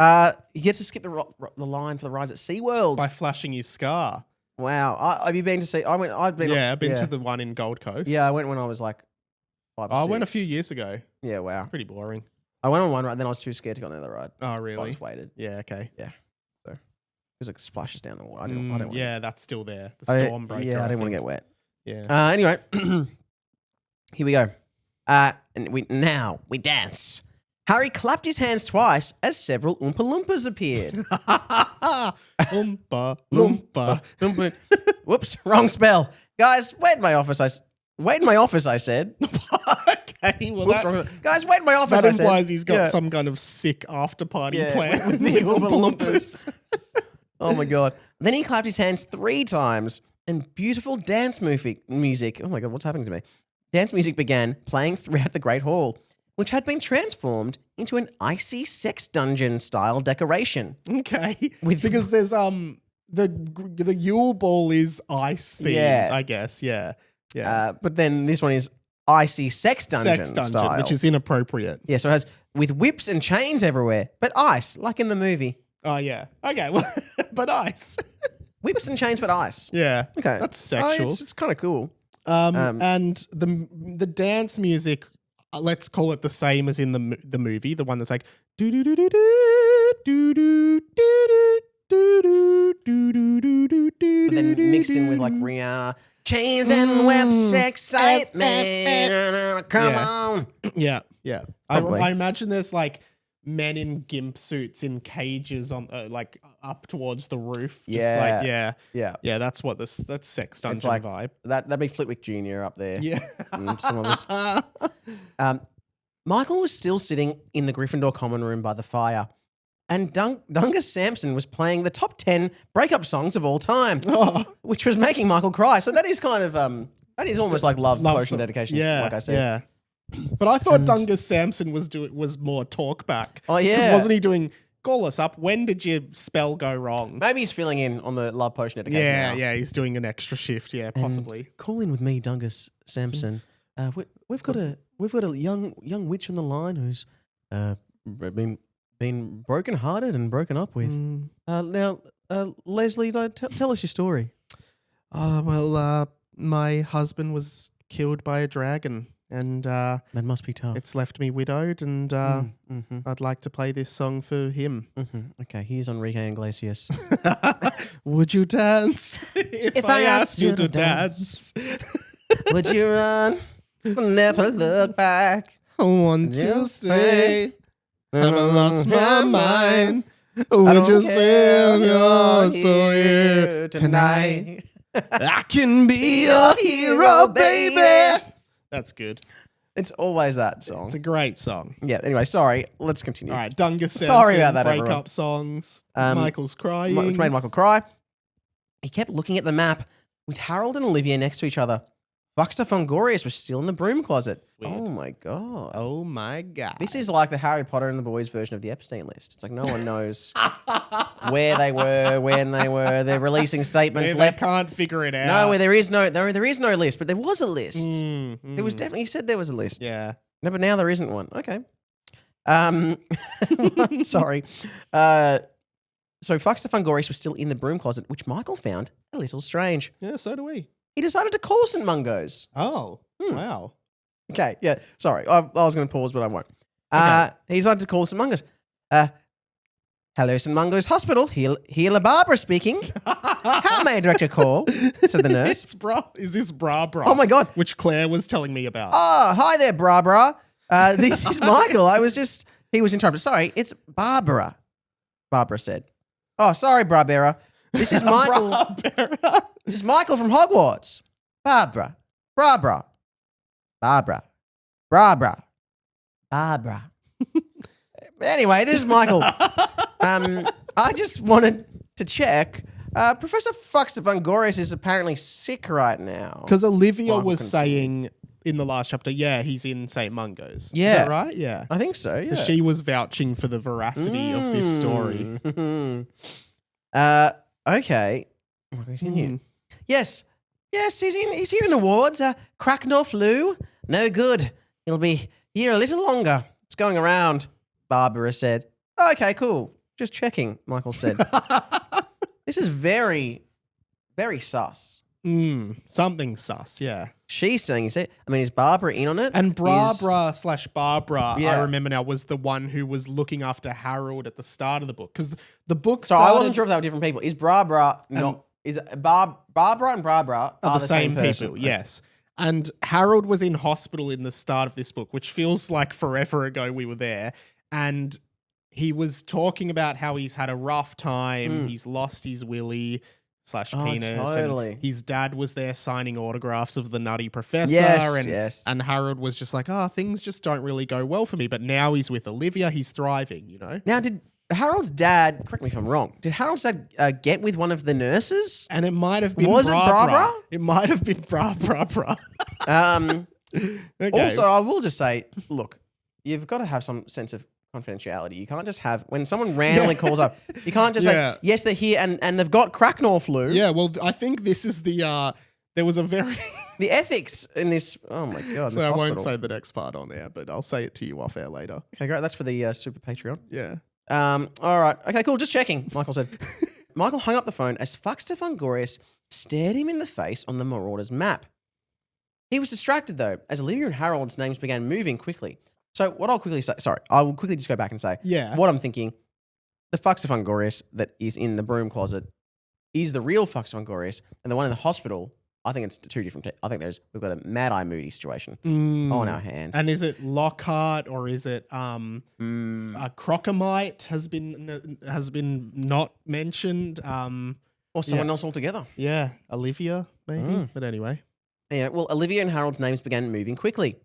Speaker 2: He gets to skip the line for the rides at SeaWorld.
Speaker 1: by flashing his scar.
Speaker 2: Wow. Have you been to see? I've been.
Speaker 1: Yeah, I've been to the one in Gold Coast.
Speaker 2: Yeah, I went when I was like 5 or
Speaker 1: I went a
Speaker 2: 6.
Speaker 1: few years ago.
Speaker 2: Yeah, wow.
Speaker 1: Pretty boring.
Speaker 2: I went on one ride, then I was too scared to go on the other ride.
Speaker 1: Oh,
Speaker 2: I
Speaker 1: really?
Speaker 2: just waited.
Speaker 1: Yeah. Okay.
Speaker 2: Because it splashes down the water. I didn't want
Speaker 1: Yeah, that's still there. The
Speaker 2: to.
Speaker 1: Stormbreaker.
Speaker 2: Yeah, I didn't want to
Speaker 1: think.
Speaker 2: get wet.
Speaker 1: Yeah.
Speaker 2: Anyway, here we go. And we dance. Harry clapped his hands twice as several Oompa Loompas appeared.
Speaker 1: Oompa Loompa.
Speaker 2: Whoops, wrong spell. Guys, wait in my office. Wait in my office, I said.
Speaker 1: Okay, well
Speaker 2: Whoops,
Speaker 1: that,
Speaker 2: wrong- Guys, wait in my office,
Speaker 1: that
Speaker 2: I said.
Speaker 1: implies he's got
Speaker 2: Yeah.
Speaker 1: some kind of sick after party
Speaker 2: Yeah,
Speaker 1: plan
Speaker 2: with the
Speaker 1: with
Speaker 2: Oompa
Speaker 1: Oompa
Speaker 2: Loompas.
Speaker 1: Loompas.
Speaker 2: Oh my god. Then he clapped his hands 3 times and beautiful dance music. Oh my god, what's happening to me? Dance music began playing throughout the Great Hall, which had been transformed into an icy sex dungeon style decoration.
Speaker 1: Okay,
Speaker 2: With-
Speaker 1: because there's the Yule Ball is ice themed,
Speaker 2: Yeah.
Speaker 1: I guess. Yeah.
Speaker 2: But then this one is icy sex dungeon,
Speaker 1: Sex dungeon,
Speaker 2: style.
Speaker 1: which is inappropriate.
Speaker 2: Yeah, so it has with whips and chains everywhere, but ice, like in the movie.
Speaker 1: Oh yeah. Okay. Well, but ice.
Speaker 2: Whips and chains, but ice.
Speaker 1: Yeah.
Speaker 2: Okay.
Speaker 1: That's sexual.
Speaker 2: It's kind of cool.
Speaker 1: And the dance music, let's call it the same as in the movie, the one that's like do do do do do do do do do do do do do do.
Speaker 2: But then mixed in with like Rihanna. Chains and whips, excitement. Come
Speaker 1: Yeah.
Speaker 2: on.
Speaker 1: Yeah, yeah.
Speaker 2: Probably.
Speaker 1: I imagine there's like men in gimp suits in cages on like up towards the roof. Just
Speaker 2: Yeah.
Speaker 1: like,
Speaker 2: Yeah.
Speaker 1: yeah. That's what that's sex dungeon
Speaker 2: like-
Speaker 1: vibe.
Speaker 2: That'd be Flitwick Jr. up there.
Speaker 1: Yeah.
Speaker 2: And some others. Michael was still sitting in the Gryffindor common room by the fire, and Dungus Sampson was playing the top 10 breakup songs of all time,
Speaker 1: Oh.
Speaker 2: which was making Michael cry. So that is kind of that is almost like love potion
Speaker 1: some-
Speaker 2: dedications,
Speaker 1: Yeah,
Speaker 2: like I said.
Speaker 1: yeah. But I thought Dungus Sampson was more talk back.
Speaker 2: Oh,
Speaker 1: 'Cause
Speaker 2: yeah.
Speaker 1: wasn't he doing call us up? When did your spell go wrong?
Speaker 2: Maybe he's filling in on the love potion dedication.
Speaker 1: Yeah,
Speaker 2: now.
Speaker 1: yeah, he's doing an extra shift. Yeah, possibly.
Speaker 2: Call in with me, Dungus Sampson. We've got a young witch on the line who's been broken hearted and broken up with. Now, Leslie, tell us your story.
Speaker 1: My husband was killed by a dragon, and
Speaker 2: That must be tough.
Speaker 1: it's left me widowed, and
Speaker 2: Mm-hmm.
Speaker 1: I'd like to play this song for him.
Speaker 2: Okay, here's Enrique Iglesias.
Speaker 1: Would you dance if I asked you to dance?
Speaker 2: Would you run Never look back.
Speaker 1: I want to say, haven't lost my mind. Would
Speaker 2: don't
Speaker 1: you
Speaker 2: care
Speaker 1: say
Speaker 2: if
Speaker 1: you're
Speaker 2: you're
Speaker 1: so
Speaker 2: here
Speaker 1: here tonight? I can be your hero, baby. That's good.
Speaker 2: It's always that song.
Speaker 1: It's a great song.
Speaker 2: Yeah, anyway, sorry. Let's continue.
Speaker 1: All right, Dungus sounds
Speaker 2: Sorry about that,
Speaker 1: breakup
Speaker 2: everyone.
Speaker 1: songs.
Speaker 2: Um,
Speaker 1: Michael's crying.
Speaker 2: Which made Michael cry. He kept looking at the map with Harold and Olivia next to each other. Professor Fungorious was still in the broom closet.
Speaker 1: Weird.
Speaker 2: Oh my god.
Speaker 1: Oh my God.
Speaker 2: This is like the Harry Potter and the Boys version of the Epstein list. It's like no one knows where they were, when they were. They're releasing statements
Speaker 1: They
Speaker 2: left.
Speaker 1: can't figure it out.
Speaker 2: No, where there is no list, but there was a list.
Speaker 1: Mm,
Speaker 2: There was definitely, he said there was a list.
Speaker 1: Yeah.
Speaker 2: No, but now there isn't one. Okay. Sorry. So Professor Fungorious was still in the broom closet, which Michael found a little strange.
Speaker 1: Yeah, so do we.
Speaker 2: He decided to call St. Mungo's.
Speaker 1: Oh, wow.
Speaker 2: Okay, yeah, sorry. I was going to pause, but I won't.
Speaker 1: Okay.
Speaker 2: He decided to call St. Mungo's. Hello, St. Mungo's Hospital. Healer Barbara speaking. How may I direct your call? Said the nurse.
Speaker 1: Is this Bra?
Speaker 2: Oh my God.
Speaker 1: Which Claire was telling me about.
Speaker 2: Oh, hi there, Barbara. This is Michael. He was interrupted. Sorry, it's Barbara. Barbara said. Oh, sorry, Barbara. This is Michael. This is Michael from Hogwarts. Barbara. Anyway, this is Michael. I just wanted to check. Professor Fungorious is apparently sick right now.
Speaker 1: Because Olivia
Speaker 2: Michael
Speaker 1: was
Speaker 2: confirmed.
Speaker 1: saying in the last chapter, yeah, he's in St. Mungo's.
Speaker 2: Yeah.
Speaker 1: Is that right? Yeah.
Speaker 2: I think so, yeah.
Speaker 1: She was vouching for the veracity of this story.
Speaker 2: Okay. We'll continue.
Speaker 1: Mm.
Speaker 2: Yes, he's here in the wards. Cracknell flu. No good. He'll be here a little longer. It's going around, Barbara said. Okay, cool. Just checking, Michael said. This is very, very sus.
Speaker 1: Something sus, yeah.
Speaker 2: She's saying, is Barbara in on it?
Speaker 1: And Barbara,
Speaker 2: Yeah.
Speaker 1: I remember now, was the one who was looking after Harold at the start of the book. Because the book
Speaker 2: So
Speaker 1: started...
Speaker 2: I wasn't sure if they were different people. Is Barbara not... Is Barbara and Barbara
Speaker 1: are the same
Speaker 2: person?
Speaker 1: people, yes. And Harold was in hospital in the start of this book, which feels like forever ago we were there. And he was talking about how he's had a rough time. He's lost his willy / penis.
Speaker 2: Totally.
Speaker 1: And his dad was there signing autographs of the Nutty Professor.
Speaker 2: Yes.
Speaker 1: And Harold was just like, things just don't really go well for me. But now he's with Olivia. He's thriving, you know?
Speaker 2: Now, did Harold's dad, correct me if I'm wrong, did Harold's dad get with one of the nurses?
Speaker 1: And it might have been
Speaker 2: Was it Barbara?
Speaker 1: It might have been Bra. Okay.
Speaker 2: Also, I will just say, look, you've got to have some sense of confidentiality. You can't just have, when someone randomly calls up, you can't just
Speaker 1: Yeah.
Speaker 2: say, yes, they're here and they've got Cracknell flu.
Speaker 1: Yeah, well, I think this is the, there was a very...
Speaker 2: The ethics in this, oh my God, this
Speaker 1: So I
Speaker 2: hospital.
Speaker 1: won't say the next part on air, but I'll say it to you off air later.
Speaker 2: Okay, great. That's for the Super Patreon.
Speaker 1: Yeah.
Speaker 2: All right. Okay, cool. Just checking, Michael said. Michael hung up the phone as Professor Fungorious stared him in the face on the Marauders map. He was distracted, though, as Olivia and Harold's names began moving quickly. So what I'll quickly say, I will quickly just go back and say,
Speaker 1: Yeah.
Speaker 2: what I'm thinking, the Professor Fungorious that is in the broom closet is the real Professor Fungorious, and the one in the hospital, I think it's two different. I think we've got a Mad Eye Moody situation on our hands.
Speaker 1: And is it Lockhart or is it Crocomite has been not mentioned?
Speaker 2: Or someone else altogether.
Speaker 1: Yeah, Olivia maybe. But anyway,
Speaker 2: Yeah, well, Olivia and Harold's names began moving quickly.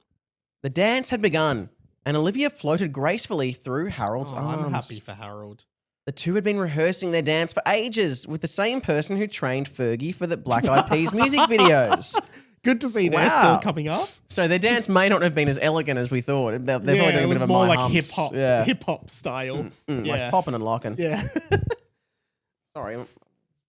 Speaker 2: The dance had begun, and Olivia floated gracefully through Harold's arms.
Speaker 1: I'm happy for Harold.
Speaker 2: The two had been rehearsing their dance for ages with the same person who trained Fergie for the Black Eyed Peas music videos.
Speaker 1: Good to see they're
Speaker 2: Wow.
Speaker 1: still coming up.
Speaker 2: So their dance may not have been as elegant as we thought. They're probably doing
Speaker 1: it
Speaker 2: a
Speaker 1: was
Speaker 2: bit of a
Speaker 1: more
Speaker 2: my
Speaker 1: like
Speaker 2: humps. Yeah.
Speaker 1: hip hop style.
Speaker 2: Like popping and locking.
Speaker 1: Yeah.
Speaker 2: Sorry.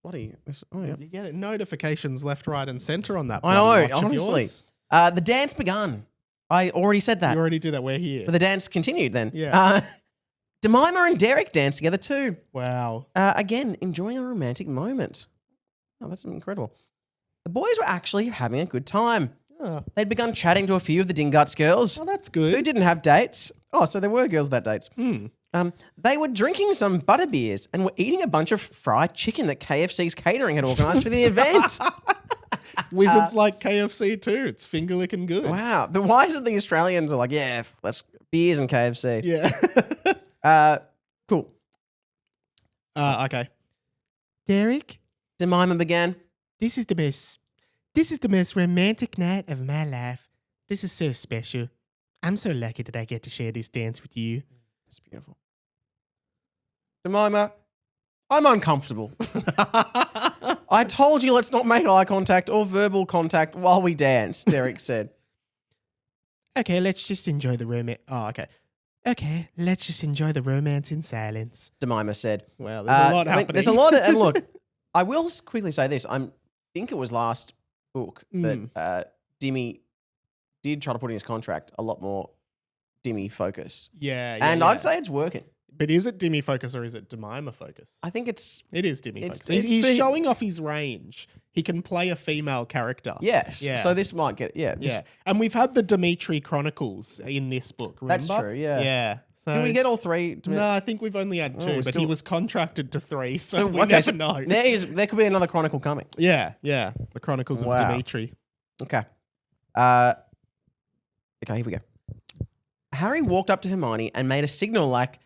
Speaker 2: Bloody. Oh, yeah.
Speaker 1: You get it. Notifications left, right, and center on that.
Speaker 2: I know,
Speaker 1: bloody watch of
Speaker 2: honestly.
Speaker 1: yours.
Speaker 2: The dance begun. I already said that.
Speaker 1: You already do that. We're here.
Speaker 2: But the dance continued then.
Speaker 1: Yeah.
Speaker 2: Jemima and Derek danced together too.
Speaker 1: Wow.
Speaker 2: Again, enjoying a romantic moment. Oh, that's incredible. The boys were actually having a good time.
Speaker 1: Oh,
Speaker 2: They'd begun chatting to a few of the Dinguts girls
Speaker 1: that's
Speaker 2: who
Speaker 1: good.
Speaker 2: didn't have dates. Oh, so there were girls that dates. They were drinking some butter beers and were eating a bunch of fried chicken that KFC's catering had organised for the event.
Speaker 1: Wizards like KFC too. It's finger licking good.
Speaker 2: Wow. But why is it the Australians are like, yeah, let's beers and KFC?
Speaker 1: Yeah.
Speaker 2: Cool.
Speaker 1: Okay. Derek,
Speaker 2: Jemima began.
Speaker 1: this is the most romantic night of my life. This is so special. I'm so lucky that I get to share this dance with you.
Speaker 2: It's beautiful. Jemima, I'm uncomfortable. I told you let's not make eye contact or verbal contact while we dance, Derek said.
Speaker 1: Okay, let's just enjoy the romance. Oh, okay. Okay, let's just enjoy the romance in silence.
Speaker 2: Jemima said.
Speaker 1: Well, there's a lot happening.
Speaker 2: There's a lot of, and look, I will quickly say this. I think it was last book that Dimmy did try to put in his contract a lot more Dimmy focus.
Speaker 1: Yeah,
Speaker 2: and I'd say it's working.
Speaker 1: But is it Dimmy focus or is it Jemima focus?
Speaker 2: I think it
Speaker 1: is Dimmy focus.
Speaker 2: it's
Speaker 1: He's showing off his range. He can play a female character.
Speaker 2: Yes.
Speaker 1: Yeah.
Speaker 2: So this might get,
Speaker 1: Yeah. And we've had the Dimitri Chronicles in this book, remember?
Speaker 2: That's true, yeah.
Speaker 1: Yeah. So,
Speaker 2: Can we get all three?
Speaker 1: No, I think we've only had two, but he was contracted to 3, so we
Speaker 2: okay,
Speaker 1: never know.
Speaker 2: There could be another Chronicle coming.
Speaker 1: Yeah. The Chronicles of Dimitri.
Speaker 2: Okay. Okay, here we go. Harry walked up to Hermione and made a signal like,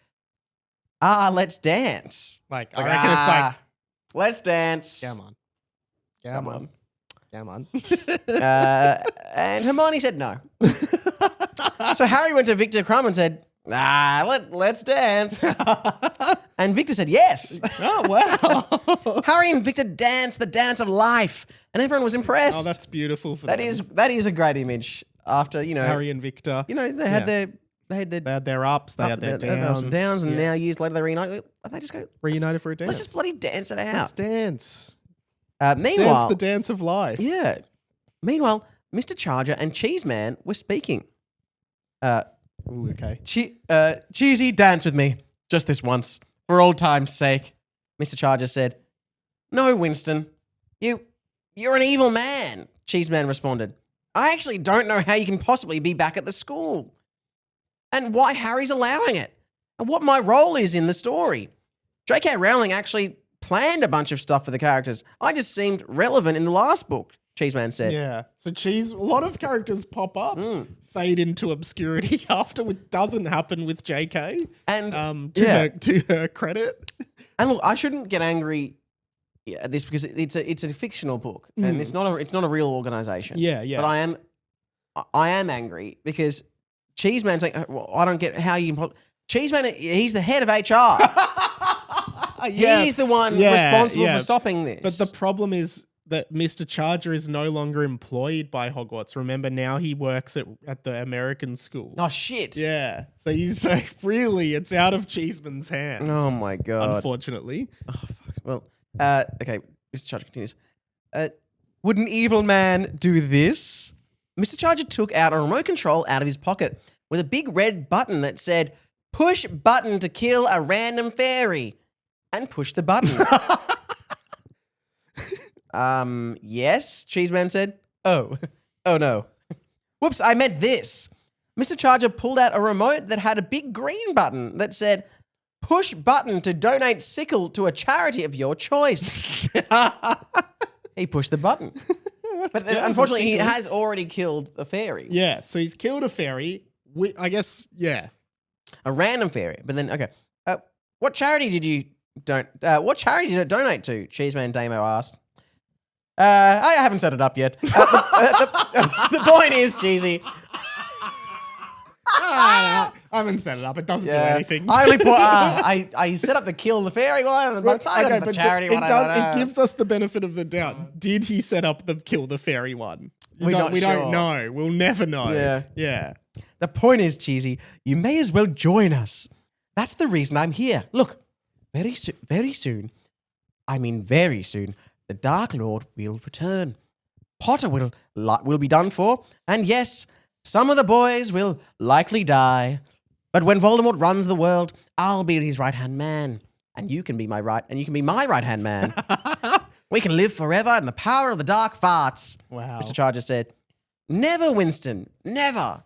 Speaker 2: let's dance.
Speaker 1: Like, I reckon it's like,
Speaker 2: let's dance.
Speaker 1: come on. Come on. Come on.
Speaker 2: And Hermione said no. So Harry went to Victor Crumb and said, let's dance. And Victor said yes.
Speaker 1: Oh, wow.
Speaker 2: Harry and Victor danced the dance of life, and everyone was impressed.
Speaker 1: Oh, that's beautiful for
Speaker 2: that
Speaker 1: them.
Speaker 2: that is a great image. After
Speaker 1: Harry and Victor.
Speaker 2: they had their
Speaker 1: They had their ups, they had their downs.
Speaker 2: And now years later they reunite. They just go
Speaker 1: Reunited for a dance.
Speaker 2: let's just bloody dance it out.
Speaker 1: Let's dance.
Speaker 2: Meanwhile,
Speaker 1: Dance the dance of life.
Speaker 2: yeah. Meanwhile, Mr. Charger and Cheeseman were speaking.
Speaker 1: Ooh, okay.
Speaker 2: Cheesy, dance with me just this once, for old time's sake. Mr. Charger said, "No, Winston, you're an evil man." Cheeseman responded, "I actually don't know how you can possibly be back at the school, and why Harry's allowing it, and what my role is in the story. J.K. Rowling actually planned a bunch of stuff for the characters. I just seemed relevant in the last book," Cheeseman said.
Speaker 1: Yeah. So a lot of characters pop up, fade into obscurity after, which doesn't happen with JK.
Speaker 2: And
Speaker 1: to her credit.
Speaker 2: And look, I shouldn't get angry at this because it's a fictional book and it's not a real organization.
Speaker 1: Yeah.
Speaker 2: But I am angry because Cheeseman's like, well, I don't get how you can. Cheeseman, he's the head of HR. He's the one responsible for stopping this.
Speaker 1: But the problem is that Mr. Charger is no longer employed by Hogwarts. Remember, now he works at the American school.
Speaker 2: Oh, shit.
Speaker 1: Yeah. So really, it's out of Cheeseman's hands.
Speaker 2: Oh, my God.
Speaker 1: Unfortunately.
Speaker 2: Oh, fuck. Well, okay. Mr. Charger continues. Would an evil man do this? Mr. Charger took out a remote control out of his pocket with a big red button that said, "Push button to kill a random fairy," and pushed the button. Yes, Cheeseman said. Oh no. Whoops, I meant this. Mr. Charger pulled out a remote that had a big green button that said, "Push button to donate sickle to a charity of your choice." He pushed the button. But unfortunately, he has already killed a fairy.
Speaker 1: Yeah, so he's killed a fairy. I guess, yeah.
Speaker 2: A random fairy. But then, okay. What charity did you donate to? Cheeseman Damo asked. I haven't set it up yet. The point is, Cheesy.
Speaker 1: I haven't set it up. It doesn't do anything.
Speaker 2: I only put. I set up the kill the fairy one, and by the time I got to the charity one,
Speaker 1: it gives us the benefit of the doubt. Did he set up the kill the fairy one? We don't know. We'll never know. Yeah.
Speaker 2: The point is, Cheesy, you may as well join us. That's the reason I'm here. Look, very soon, the Dark Lord will return. Potter will be done for, and yes, some of the boys will likely die. But when Voldemort runs the world, I'll be his right-hand man, and you can be my right-hand man. We can live forever in the power of the dark farts.
Speaker 1: Wow.
Speaker 2: Mr. Charger said. Never, Winston, never.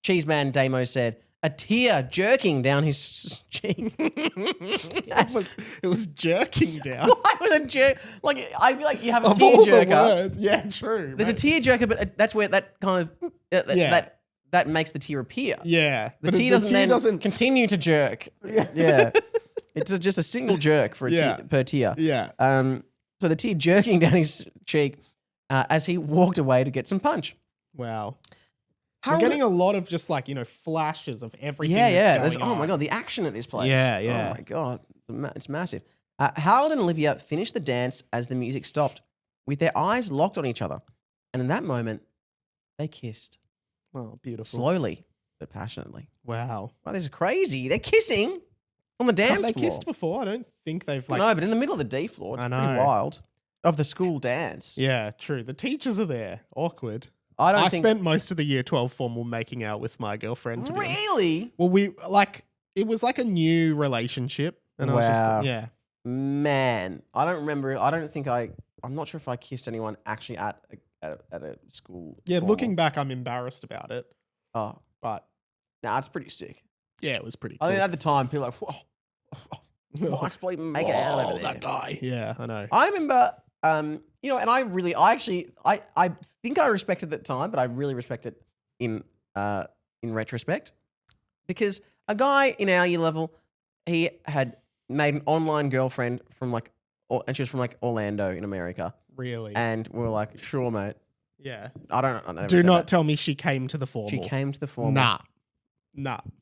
Speaker 2: Cheeseman Damo said. a tear jerking down his cheek.
Speaker 1: It was jerking down.
Speaker 2: Why would a jerk? Like, I feel like you have a
Speaker 1: Of
Speaker 2: tear
Speaker 1: all the
Speaker 2: jerker.
Speaker 1: words. Yeah, true.
Speaker 2: There's a tear jerker, but that's where that kind of that makes the tear appear.
Speaker 1: Yeah.
Speaker 2: The tear doesn't continue to jerk. Yeah. It's just a single jerk for per tear.
Speaker 1: Yeah.
Speaker 2: So the tear jerking down his cheek as he walked away to get some punch.
Speaker 1: Wow.
Speaker 2: We're
Speaker 1: getting a lot of just like, flashes of everything.
Speaker 2: Yeah.
Speaker 1: That's going on.
Speaker 2: Oh my God, the action at this place.
Speaker 1: Yeah.
Speaker 2: Oh my God, it's massive. Harold and Olivia finished the dance as the music stopped, with their eyes locked on each other. And in that moment, they kissed.
Speaker 1: Oh, beautiful.
Speaker 2: Slowly, but passionately.
Speaker 1: Wow.
Speaker 2: Wow, this is crazy. They're kissing on the dance
Speaker 1: Have they
Speaker 2: floor.
Speaker 1: kissed before? I don't think they've like.
Speaker 2: No, but in the middle of the D floor. It's
Speaker 1: I
Speaker 2: pretty
Speaker 1: know.
Speaker 2: wild. Of the school dance.
Speaker 1: Yeah, true. The teachers are there. Awkward.
Speaker 2: I
Speaker 1: think spent most of the year 12 formal making out with my girlfriend. To be honest.
Speaker 2: Really?
Speaker 1: Well, it was like a new relationship. And I was just, yeah.
Speaker 2: Man, I don't remember. I'm not sure if I kissed anyone actually at a school.
Speaker 1: Yeah,
Speaker 2: formal.
Speaker 1: looking back, I'm embarrassed about it.
Speaker 2: Oh,
Speaker 1: But
Speaker 2: nah, it's pretty sick.
Speaker 1: yeah, it was pretty
Speaker 2: I
Speaker 1: cool.
Speaker 2: think at the time, people were like, whoa, Mike's bloody making out over there.
Speaker 1: that guy. Yeah, I know.
Speaker 2: I remember, and I think I respected it at the time, but I really respect it in retrospect, because a guy in our year level, he had made an online girlfriend and she was from like Orlando in America,
Speaker 1: Really?
Speaker 2: and we were like, sure, mate.
Speaker 1: Yeah.
Speaker 2: I never
Speaker 1: Do
Speaker 2: said
Speaker 1: not
Speaker 2: that.
Speaker 1: tell me she came to the formal.
Speaker 2: She came to the formal.
Speaker 1: Nah.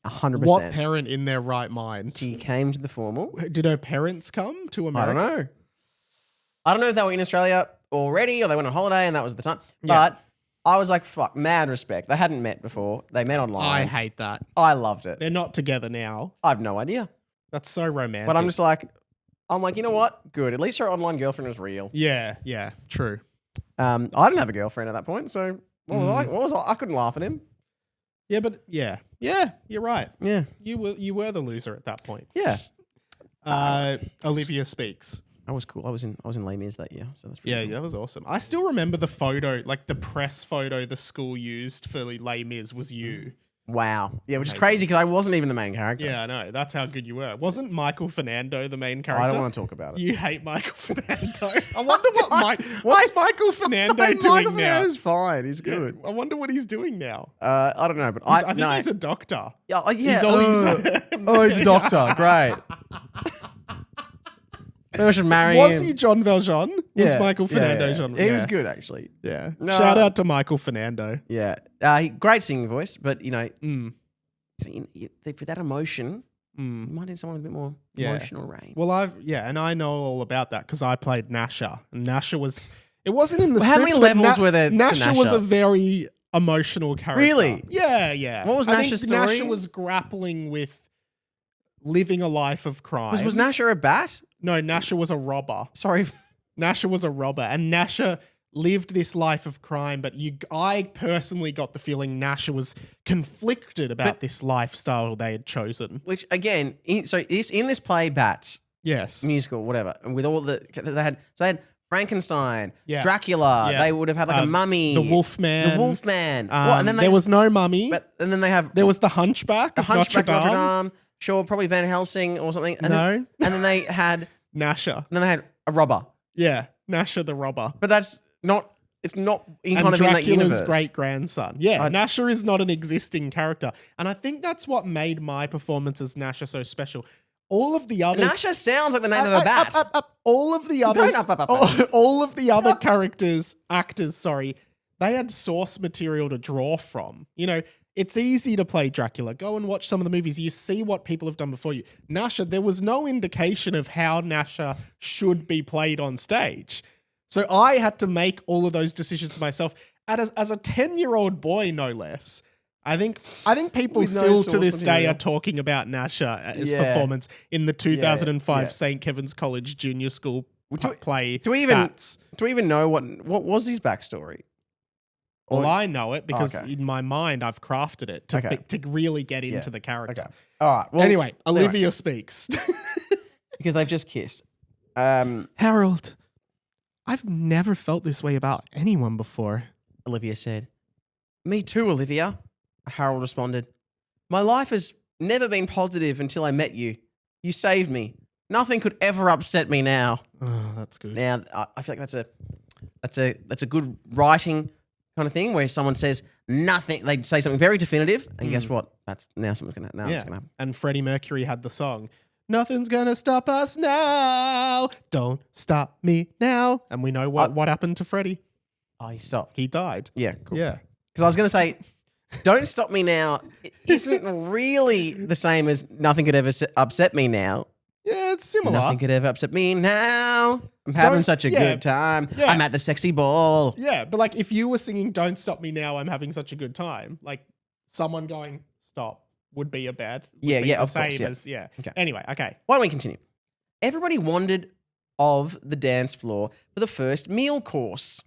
Speaker 2: 100%.
Speaker 1: What parent in their right mind?
Speaker 2: She came to the formal.
Speaker 1: Did her parents come to
Speaker 2: I
Speaker 1: America?
Speaker 2: don't know. I don't know if they were in Australia already or they went on holiday and that was the time.
Speaker 1: Yeah.
Speaker 2: But I was like, fuck, mad respect. They hadn't met before. They met online.
Speaker 1: I hate that.
Speaker 2: I loved it.
Speaker 1: They're not together now.
Speaker 2: I have no idea.
Speaker 1: That's so romantic.
Speaker 2: But I'm like, you know what? Good. At least her online girlfriend was real.
Speaker 1: Yeah, true.
Speaker 2: I didn't have a girlfriend at that point, so what was I couldn't laugh at him.
Speaker 1: Yeah, but yeah, you're right.
Speaker 2: Yeah.
Speaker 1: You were the loser at that point.
Speaker 2: Yeah.
Speaker 1: Olivia speaks.
Speaker 2: That was cool. I was in Les Mis that year, so that's pretty
Speaker 1: Yeah,
Speaker 2: cool.
Speaker 1: that was awesome. I still remember the photo, like the press photo the school used for Les Mis was you.
Speaker 2: Wow. Yeah, which is
Speaker 1: Amazing.
Speaker 2: crazy because I wasn't even the main character.
Speaker 1: Yeah, I know. That's how good you were. Wasn't Michael Fernando the main character?
Speaker 2: I don't want to talk about it.
Speaker 1: You hate Michael Fernando. I wonder what's Michael Fernando doing
Speaker 2: Michael
Speaker 1: now?
Speaker 2: Fernando's fine. He's
Speaker 1: Yeah,
Speaker 2: good.
Speaker 1: I wonder what he's doing now.
Speaker 2: I don't know, but
Speaker 1: I think
Speaker 2: no.
Speaker 1: he's a doctor.
Speaker 2: Yeah,
Speaker 1: He's all
Speaker 2: he's a doctor. Great. Maybe I should marry
Speaker 1: Was
Speaker 2: him.
Speaker 1: he John Valjean? Was
Speaker 2: Yeah,
Speaker 1: Michael Fernando
Speaker 2: yeah.
Speaker 1: John?
Speaker 2: He
Speaker 1: Yeah.
Speaker 2: was good, actually.
Speaker 1: Yeah.
Speaker 2: No.
Speaker 1: Shout out to Michael Fernando.
Speaker 2: Yeah. Great singing voice, but, for that emotion, you might need someone with a bit more emotional range.
Speaker 1: Well, and I know all about that because I played Nasha. And Nasha was, it wasn't in the
Speaker 2: How
Speaker 1: script.
Speaker 2: many
Speaker 1: but
Speaker 2: levels were there to
Speaker 1: Nasha was
Speaker 2: Nasha?
Speaker 1: a very emotional character.
Speaker 2: Really?
Speaker 1: Yeah.
Speaker 2: What was
Speaker 1: I think
Speaker 2: Nasha's story?
Speaker 1: Nasha was grappling with living a life of crime.
Speaker 2: Was Nasha a bat?
Speaker 1: No, Nasha was a robber.
Speaker 2: Sorry.
Speaker 1: Nasha was a robber, and Nasha lived this life of crime, but I personally got the feeling Nasha was conflicted about this lifestyle they had chosen.
Speaker 2: Which, again, in this play, Bats,
Speaker 1: Yes.
Speaker 2: musical, whatever, and with all they had Frankenstein,
Speaker 1: Yeah.
Speaker 2: Dracula,
Speaker 1: Yeah.
Speaker 2: they would have had like a mummy.
Speaker 1: The Wolfman.
Speaker 2: The Wolfman.
Speaker 1: And then there was no mummy.
Speaker 2: And then they have
Speaker 1: There was the Hunchback
Speaker 2: the
Speaker 1: of
Speaker 2: Hunchback
Speaker 1: Notre
Speaker 2: of Notre
Speaker 1: Dame.
Speaker 2: Dame. Sure, probably Van Helsing or something. And
Speaker 1: No.
Speaker 2: then they had
Speaker 1: Nasha.
Speaker 2: a robber.
Speaker 1: Yeah. Nasha the robber.
Speaker 2: But that's not. It's not in
Speaker 1: And
Speaker 2: kind of in that
Speaker 1: Dracula's
Speaker 2: universe.
Speaker 1: great-grandson. Yeah, Nasha is not an existing character. And I think that's what made my performance as Nasha so special. All of the others...
Speaker 2: Nasha sounds like the name of a bat.
Speaker 1: All of the others...
Speaker 2: Don't
Speaker 1: all of the other actors, they had source material to draw from. It's easy to play Dracula. Go and watch some of the movies. You see what people have done before you. Nasha, there was no indication of how Nasha should be played on stage. So I had to make all of those decisions myself as a 10-year-old boy, no less. I think people
Speaker 2: With no
Speaker 1: still to
Speaker 2: source
Speaker 1: this day
Speaker 2: material.
Speaker 1: are talking about Nasha's
Speaker 2: Yeah.
Speaker 1: performance in the 2005
Speaker 2: Yeah.
Speaker 1: St. Kevin's College Junior School play.
Speaker 2: Do we even know what was his backstory?
Speaker 1: Well, I know it because
Speaker 2: Okay.
Speaker 1: in my mind I've crafted it to really get into the character.
Speaker 2: Okay. All right. Well,
Speaker 1: Anyway, Olivia speaks.
Speaker 2: because they've just kissed.
Speaker 1: Harold, I've never felt this way about anyone before.
Speaker 2: Olivia said. Me too, Olivia. Harold responded. My life has never been positive until I met you. You saved me. Nothing could ever upset me now.
Speaker 1: Oh, that's good.
Speaker 2: Now, I feel like that's a good writing kind of thing where someone says nothing. They say something very definitive, and guess what? That's now something's gonna it's gonna happen.
Speaker 1: And Freddie Mercury had the song, "Nothing's gonna stop us now. Don't stop me now." And we know what happened to Freddie.
Speaker 2: Oh, he stopped.
Speaker 1: He died.
Speaker 2: Yeah, cool.
Speaker 1: Yeah.
Speaker 2: Because I was gonna say, "Don't stop me now" isn't really the same as "Nothing could ever upset me now."
Speaker 1: Yeah, it's similar.
Speaker 2: Nothing could ever upset me now. I'm having such a good time.
Speaker 1: Yeah.
Speaker 2: I'm at the sexy ball.
Speaker 1: Yeah, but like if you were singing "Don't Stop Me Now, I'm Having Such a Good Time," like someone going "Stop" would be a bad.
Speaker 2: Of course.
Speaker 1: Yeah.
Speaker 2: Okay.
Speaker 1: Anyway, okay.
Speaker 2: Why don't we continue? Everybody wandered of the dance floor for the first meal course.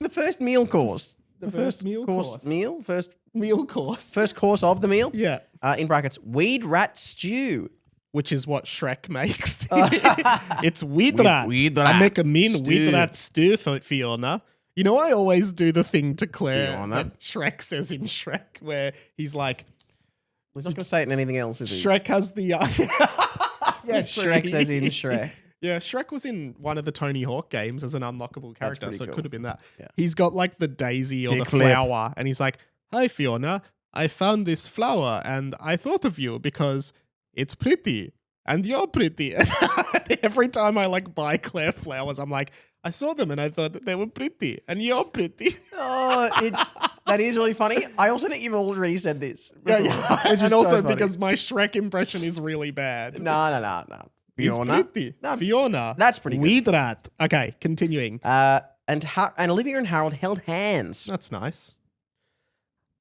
Speaker 2: The first meal course.
Speaker 1: The first meal course.
Speaker 2: Meal? First
Speaker 1: Meal course.
Speaker 2: course of the meal?
Speaker 1: Yeah.
Speaker 2: In brackets, weed rat stew.
Speaker 1: Which is what Shrek makes. It's weed rat.
Speaker 2: Weed
Speaker 1: I
Speaker 2: rat
Speaker 1: make a mean
Speaker 2: stew.
Speaker 1: weed rat stew for Fiona. You know, I always do the thing to Claire
Speaker 2: Fiona.
Speaker 1: that Shrek says in Shrek, where he's like,
Speaker 2: He's not going to say it in anything else, is he?
Speaker 1: Shrek has the... yeah,
Speaker 2: Shrek says in Shrek.
Speaker 1: Yeah, Shrek was in one of the Tony Hawk games as an unlockable character,
Speaker 2: pretty
Speaker 1: so it
Speaker 2: cool.
Speaker 1: could have been that.
Speaker 2: Yeah.
Speaker 1: He's got like the daisy or the
Speaker 2: Kickflip.
Speaker 1: flower, and he's like, "Hi Fiona, I found this flower and I thought of you because it's pretty and you're pretty." Every time I like buy Claire flowers, I'm like, I saw them and I thought they were pretty and you're pretty.
Speaker 2: Oh, that is really funny. I also think you've already said this.
Speaker 1: Yeah,
Speaker 2: before,
Speaker 1: yeah.
Speaker 2: which is
Speaker 1: And also
Speaker 2: so funny.
Speaker 1: because my Shrek impression is really bad.
Speaker 2: No.
Speaker 1: It's
Speaker 2: Fiona.
Speaker 1: pretty.
Speaker 2: No,
Speaker 1: Fiona.
Speaker 2: that's pretty good.
Speaker 1: Weed rat. Okay, continuing.
Speaker 2: And Olivia and Harold held hands.
Speaker 1: That's nice.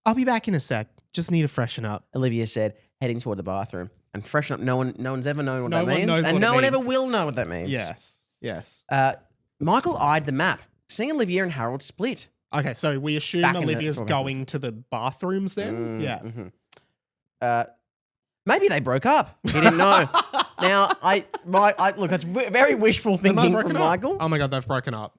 Speaker 1: I'll be back in a sec. Just need to freshen up.
Speaker 2: Olivia said, heading toward the bathroom. And freshen up. No one's ever known what
Speaker 1: No
Speaker 2: that
Speaker 1: one
Speaker 2: means.
Speaker 1: knows
Speaker 2: And
Speaker 1: what
Speaker 2: no
Speaker 1: it
Speaker 2: one
Speaker 1: means.
Speaker 2: ever will know what that means.
Speaker 1: Yes.
Speaker 2: Michael eyed the map, seeing Olivia and Harold split.
Speaker 1: Okay, so we assume
Speaker 2: Back in the
Speaker 1: Olivia's
Speaker 2: sort of-
Speaker 1: going to the bathrooms then? Yeah.
Speaker 2: Mhm. Maybe they broke up. He didn't know. Now, look, that's very wishful
Speaker 1: Am I
Speaker 2: thinking
Speaker 1: broken
Speaker 2: from
Speaker 1: up?
Speaker 2: Michael.
Speaker 1: Oh my God, they've broken up.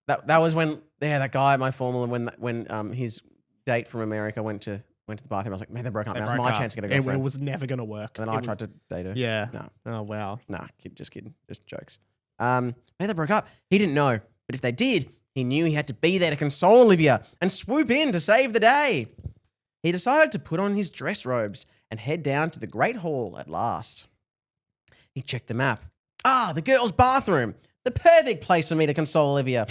Speaker 2: That was when that guy at my formal when his date from America went to the bathroom. I was like, man, they're broken up.
Speaker 1: They
Speaker 2: Now it's
Speaker 1: broke
Speaker 2: my
Speaker 1: up.
Speaker 2: chance to get a
Speaker 1: It
Speaker 2: girlfriend.
Speaker 1: was never going to work.
Speaker 2: And then I tried to date her.
Speaker 1: Yeah.
Speaker 2: No.
Speaker 1: Oh, wow.
Speaker 2: Nah, just kidding. Just jokes. Maybe they broke up. He didn't know. But if they did, he knew he had to be there to console Olivia and swoop in to save the day. He decided to put on his dress robes and head down to the Great Hall at last. He checked the map. The girls' bathroom. The perfect place for me to console Olivia.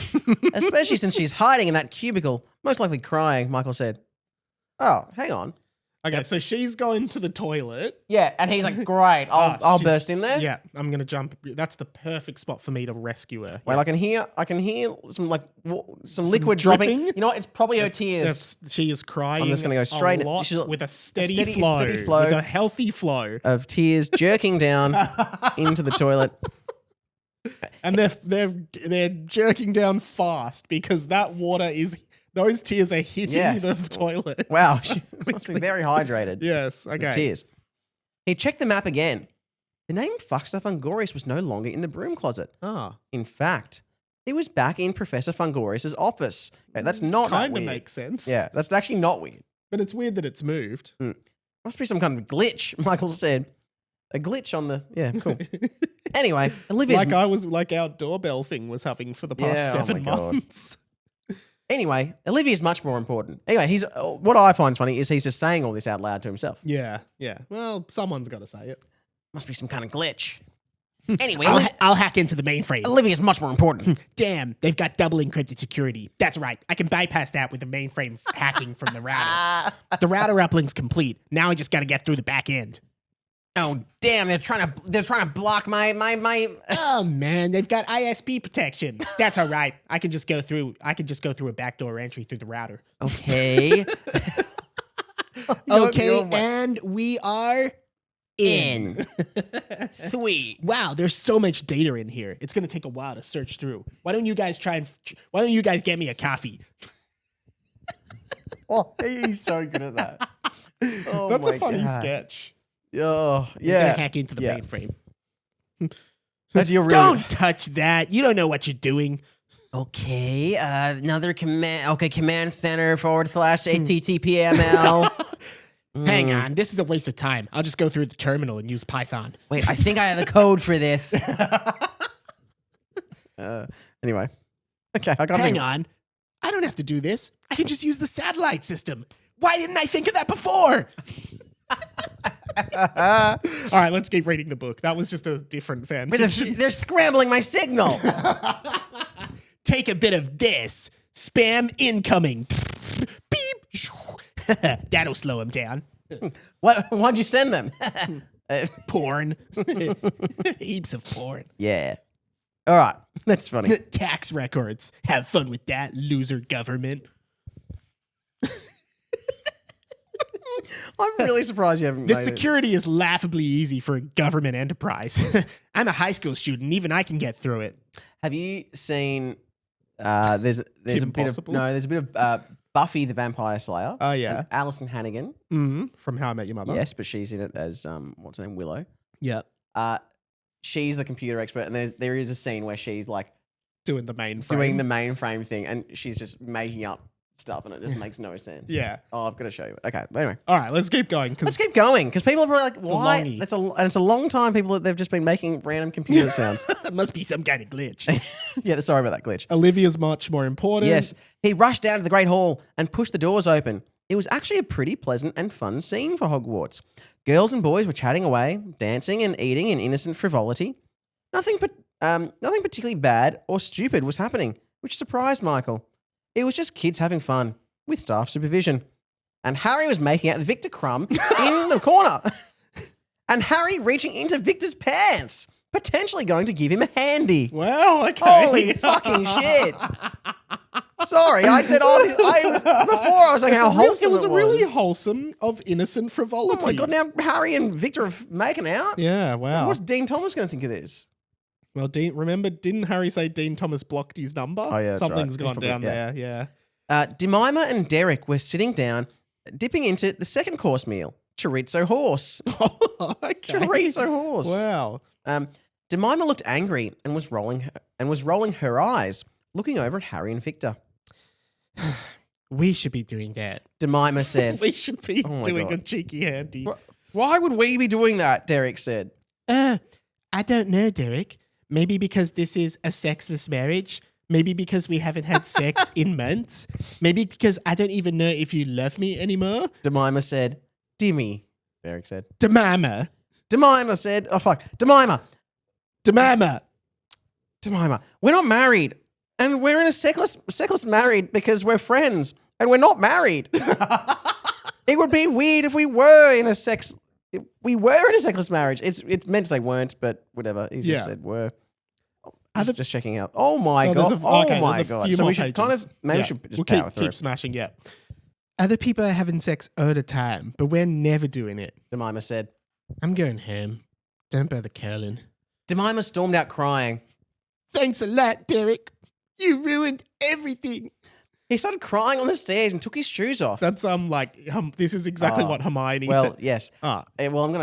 Speaker 2: Especially since she's hiding in that cubicle, most likely crying, Michael said. Oh, hang on.
Speaker 1: Okay, so she's going to the toilet.
Speaker 2: Yeah, and he's like, great, I'll
Speaker 1: she's-
Speaker 2: burst in there.
Speaker 1: Yeah, I'm going to jump. That's the perfect spot for me to rescue her.
Speaker 2: Wait, I can hear some liquid dropping.
Speaker 1: dripping?
Speaker 2: You know what? It's probably her tears
Speaker 1: She is crying.
Speaker 2: I'm just gonna go straight
Speaker 1: a
Speaker 2: in.
Speaker 1: lot
Speaker 2: She's
Speaker 1: with a steady,
Speaker 2: steady
Speaker 1: flow,
Speaker 2: flow.
Speaker 1: with a healthy flow,
Speaker 2: of tears jerking down into the toilet.
Speaker 1: and they're jerking down fast because that water is. Those tears are hitting
Speaker 2: Yes.
Speaker 1: the toilet.
Speaker 2: Wow, she must be very hydrated.
Speaker 1: Yes.
Speaker 2: with
Speaker 1: Okay.
Speaker 2: tears. He checked the map again. The name Professor Fungorious was no longer in the broom closet.
Speaker 1: Ah,
Speaker 2: In fact, he was back in Professor Fungorious's office. Okay, that's not that
Speaker 1: kind of
Speaker 2: weird.
Speaker 1: makes sense.
Speaker 2: Yeah, that's actually not weird.
Speaker 1: but it's weird that it's moved.
Speaker 2: Must be some kind of glitch, Michael said. A glitch on the... Yeah, cool. Anyway, Olivia's...
Speaker 1: like our doorbell thing was having for the past
Speaker 2: Yeah, oh
Speaker 1: 7
Speaker 2: my God.
Speaker 1: months.
Speaker 2: Anyway, Olivia's much more important. Anyway, what I find funny is he's just saying all this out loud to himself.
Speaker 1: Yeah. Well, someone's got to say it.
Speaker 2: Must be some kind of glitch. Anyway,
Speaker 4: I'll hack into the mainframe.
Speaker 2: Olivia's much more important.
Speaker 4: Damn, they've got double encrypted security. That's right. I can bypass that with the mainframe hacking from the router. The router uplink's complete. Now I just got to get through the back end.
Speaker 2: Oh damn! They're trying to block my.
Speaker 4: Oh man, they've got ISP protection. That's all right. I can just go through a backdoor entry through the router.
Speaker 2: Okay.
Speaker 4: Okay, and we are in.
Speaker 2: Sweet.
Speaker 4: Wow, there's so much data in here. It's gonna take a while to search through. Why don't you guys get me a coffee?
Speaker 2: Oh, he's so good at that. Oh
Speaker 1: That's a
Speaker 2: my
Speaker 1: funny
Speaker 2: God.
Speaker 1: sketch.
Speaker 2: Oh
Speaker 4: I'm
Speaker 2: yeah.
Speaker 4: gonna hack into the mainframe.
Speaker 2: That's your real.
Speaker 4: Don't touch that. You don't know what you're doing.
Speaker 2: Okay, another command. Okay, command center /HTTPML.
Speaker 4: Hang on, this is a waste of time. I'll just go through the terminal and use Python.
Speaker 2: Wait, I think I have the code for this. Anyway. Okay, I got
Speaker 4: Hang on. I don't have to do this. I can just use the satellite system. Why didn't I think of that before? All right, let's keep reading the book. That was just a different fan.
Speaker 2: They're scrambling my signal.
Speaker 4: Take a bit of this. Spam incoming. Beep. That'll slow him down.
Speaker 2: Why'd you send them?
Speaker 4: Porn. Heaps of porn.
Speaker 2: Yeah. All right, that's funny.
Speaker 4: Tax records. Have fun with that, loser government.
Speaker 2: I'm really surprised you haven't.
Speaker 4: The
Speaker 2: made
Speaker 4: security is laughably easy for a government enterprise. I'm a high school student. Even I can get through it.
Speaker 2: Have you seen? There's
Speaker 4: Kim
Speaker 2: a bit
Speaker 4: Possible?
Speaker 2: there's a bit of Buffy the Vampire Slayer.
Speaker 4: Oh, yeah.
Speaker 2: with Alison Hannigan.
Speaker 4: From How I Met Your Mother.
Speaker 2: Yes, but she's in it as what's her name, Willow.
Speaker 4: Yeah.
Speaker 2: She's the computer expert, and there is a scene where she's like
Speaker 4: Doing the mainframe.
Speaker 2: doing the mainframe thing, and she's just making up stuff, and it just makes no sense.
Speaker 4: Yeah.
Speaker 2: Oh, I've got to show you. Okay, but anyway.
Speaker 4: All right, let's keep going.
Speaker 2: Let's keep going because people are probably like,
Speaker 4: a
Speaker 2: "Why?"
Speaker 4: longie.
Speaker 2: And it's a long time. They've just been making random computer sounds.
Speaker 4: It must be some kind of glitch.
Speaker 2: Yeah, sorry about that glitch.
Speaker 4: Olivia's much more important.
Speaker 2: Yes, he rushed down to the Great Hall and pushed the doors open. It was actually a pretty pleasant and fun scene for Hogwarts. Girls and boys were chatting away, dancing and eating in innocent frivolity. Nothing particularly bad or stupid was happening, which surprised Michael. It was just kids having fun with staff supervision. And Harry was making out with Victor Crumb in the corner. And Harry reaching into Victor's pants, potentially going to give him a handy.
Speaker 4: Well, okay.
Speaker 2: Holy fucking shit. Sorry, I said before I was like how wholesome
Speaker 4: it was a really wholesome of innocent frivolity.
Speaker 2: Oh my god, now Harry and Victor are making out?
Speaker 4: Yeah, wow.
Speaker 2: What's Dean Thomas going to think of this?
Speaker 4: Well, didn't Harry say Dean Thomas blocked his number?
Speaker 2: Oh, yeah, that's
Speaker 4: Something's
Speaker 2: right. He's
Speaker 4: gone down
Speaker 2: probably-
Speaker 4: there, yeah.
Speaker 2: Jemima and Derek were sitting down, dipping into the second course meal, chorizo horse.
Speaker 4: Okay.
Speaker 2: Chorizo horse.
Speaker 4: Wow.
Speaker 2: Jemima looked angry and was rolling her eyes, looking over at Harry and Victor.
Speaker 4: We should be doing that.
Speaker 2: Jemima said,
Speaker 4: We should be
Speaker 2: Oh my
Speaker 4: doing
Speaker 2: God.
Speaker 4: a cheeky handy.
Speaker 2: "Why would we be doing that?" Derek said.
Speaker 4: I don't know, Derek. Maybe because this is a sexless marriage. Maybe because we haven't had sex in months. Maybe because I don't even know if you love me anymore.
Speaker 2: Jemima said, "Dimmy," Derek said.
Speaker 4: Demama.
Speaker 2: Jemima said, "Oh fuck, Jemima,
Speaker 4: Demama.
Speaker 2: Jemima, we're not married, and we're in a sexless married because we're friends, and we're not married. It would be weird if we were in a sexless marriage. It's meant to say weren't, but whatever. He just said were. Just checking out. Oh my god! Oh my god! So we should kind of maybe we should just
Speaker 4: we'll
Speaker 2: power through.
Speaker 4: keep smashing. Yeah. Other people are having sex all the time, but we're never doing it.
Speaker 2: Jemima said.
Speaker 4: I'm going home. Don't bother curling.
Speaker 2: Jemima stormed out crying.
Speaker 4: Thanks a lot, Derek. You ruined everything.
Speaker 2: He started crying on the stairs and took his shoes off.
Speaker 4: That's this is exactly what Hermione
Speaker 2: Well,
Speaker 4: said.
Speaker 2: yes.
Speaker 4: Ah.
Speaker 2: Well,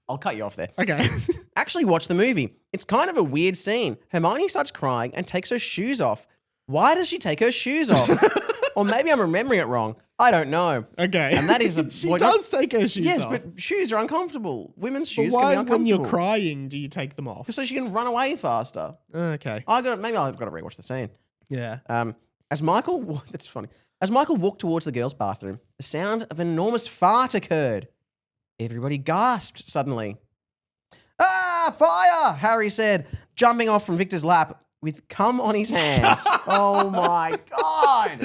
Speaker 2: I'll cut you off there.
Speaker 4: Okay.
Speaker 2: Actually, watch the movie. It's kind of a weird scene. Hermione starts crying and takes her shoes off. Why does she take her shoes off? Or maybe I'm remembering it wrong. I don't know.
Speaker 4: Okay.
Speaker 2: And that is a...
Speaker 4: She does take her shoes
Speaker 2: yes,
Speaker 4: off.
Speaker 2: but shoes are uncomfortable. Women's
Speaker 4: But
Speaker 2: shoes can be
Speaker 4: why,
Speaker 2: uncomfortable.
Speaker 4: when you're crying, do you take them off?
Speaker 2: So she can run away faster.
Speaker 4: Okay.
Speaker 2: Maybe I've got to rewatch the scene.
Speaker 4: Yeah.
Speaker 2: That's funny. As Michael walked towards the girls' bathroom, the sound of an enormous fart occurred. Everybody gasped suddenly. "Ah, fire!" Harry said, jumping off from Victor's lap with cum on his hands. Oh my God.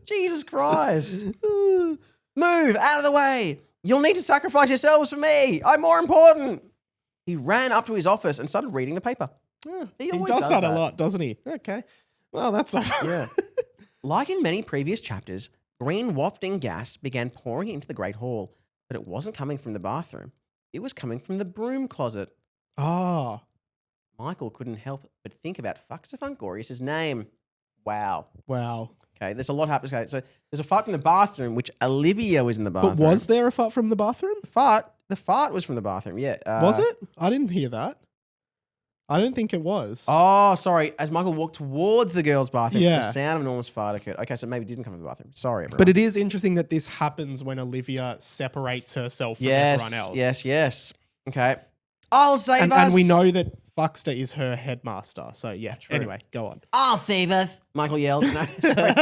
Speaker 2: Jesus Christ. "Move out of the way. You'll need to sacrifice yourselves for me. I'm more important." He ran up to his office and started reading the paper.
Speaker 4: He
Speaker 2: always
Speaker 4: does
Speaker 2: does
Speaker 4: that a
Speaker 2: that.
Speaker 4: lot, doesn't he? Okay. Well, that's
Speaker 2: Yeah. Like in many previous chapters, green wafting gas began pouring into the Great Hall, but it wasn't coming from the bathroom. It was coming from the broom closet.
Speaker 4: Oh.
Speaker 2: Michael couldn't help but think about Professor Fungorious' name. Wow.
Speaker 4: Wow.
Speaker 2: Okay, there's a lot happening. Okay, so there's a fart from the bathroom, which Olivia was in the bathroom.
Speaker 4: But was there a fart from the bathroom?
Speaker 2: The fart was from the bathroom, yeah.
Speaker 4: Was it? I didn't hear that.
Speaker 1: I don't think it was.
Speaker 2: Oh, sorry. As Michael walked towards the girls' bathroom,
Speaker 1: Yeah.
Speaker 2: the sound of enormous fart occurred. Okay, so maybe it didn't come from the bathroom. Sorry, everyone.
Speaker 1: But it is interesting that this happens when Olivia separates herself from everyone else.
Speaker 2: Yes. Okay. I'll save us.
Speaker 1: And we know that Fuckster is her headmaster. So yeah. Anyway, go on.
Speaker 2: I'll save us. Michael yelled. No, sorry.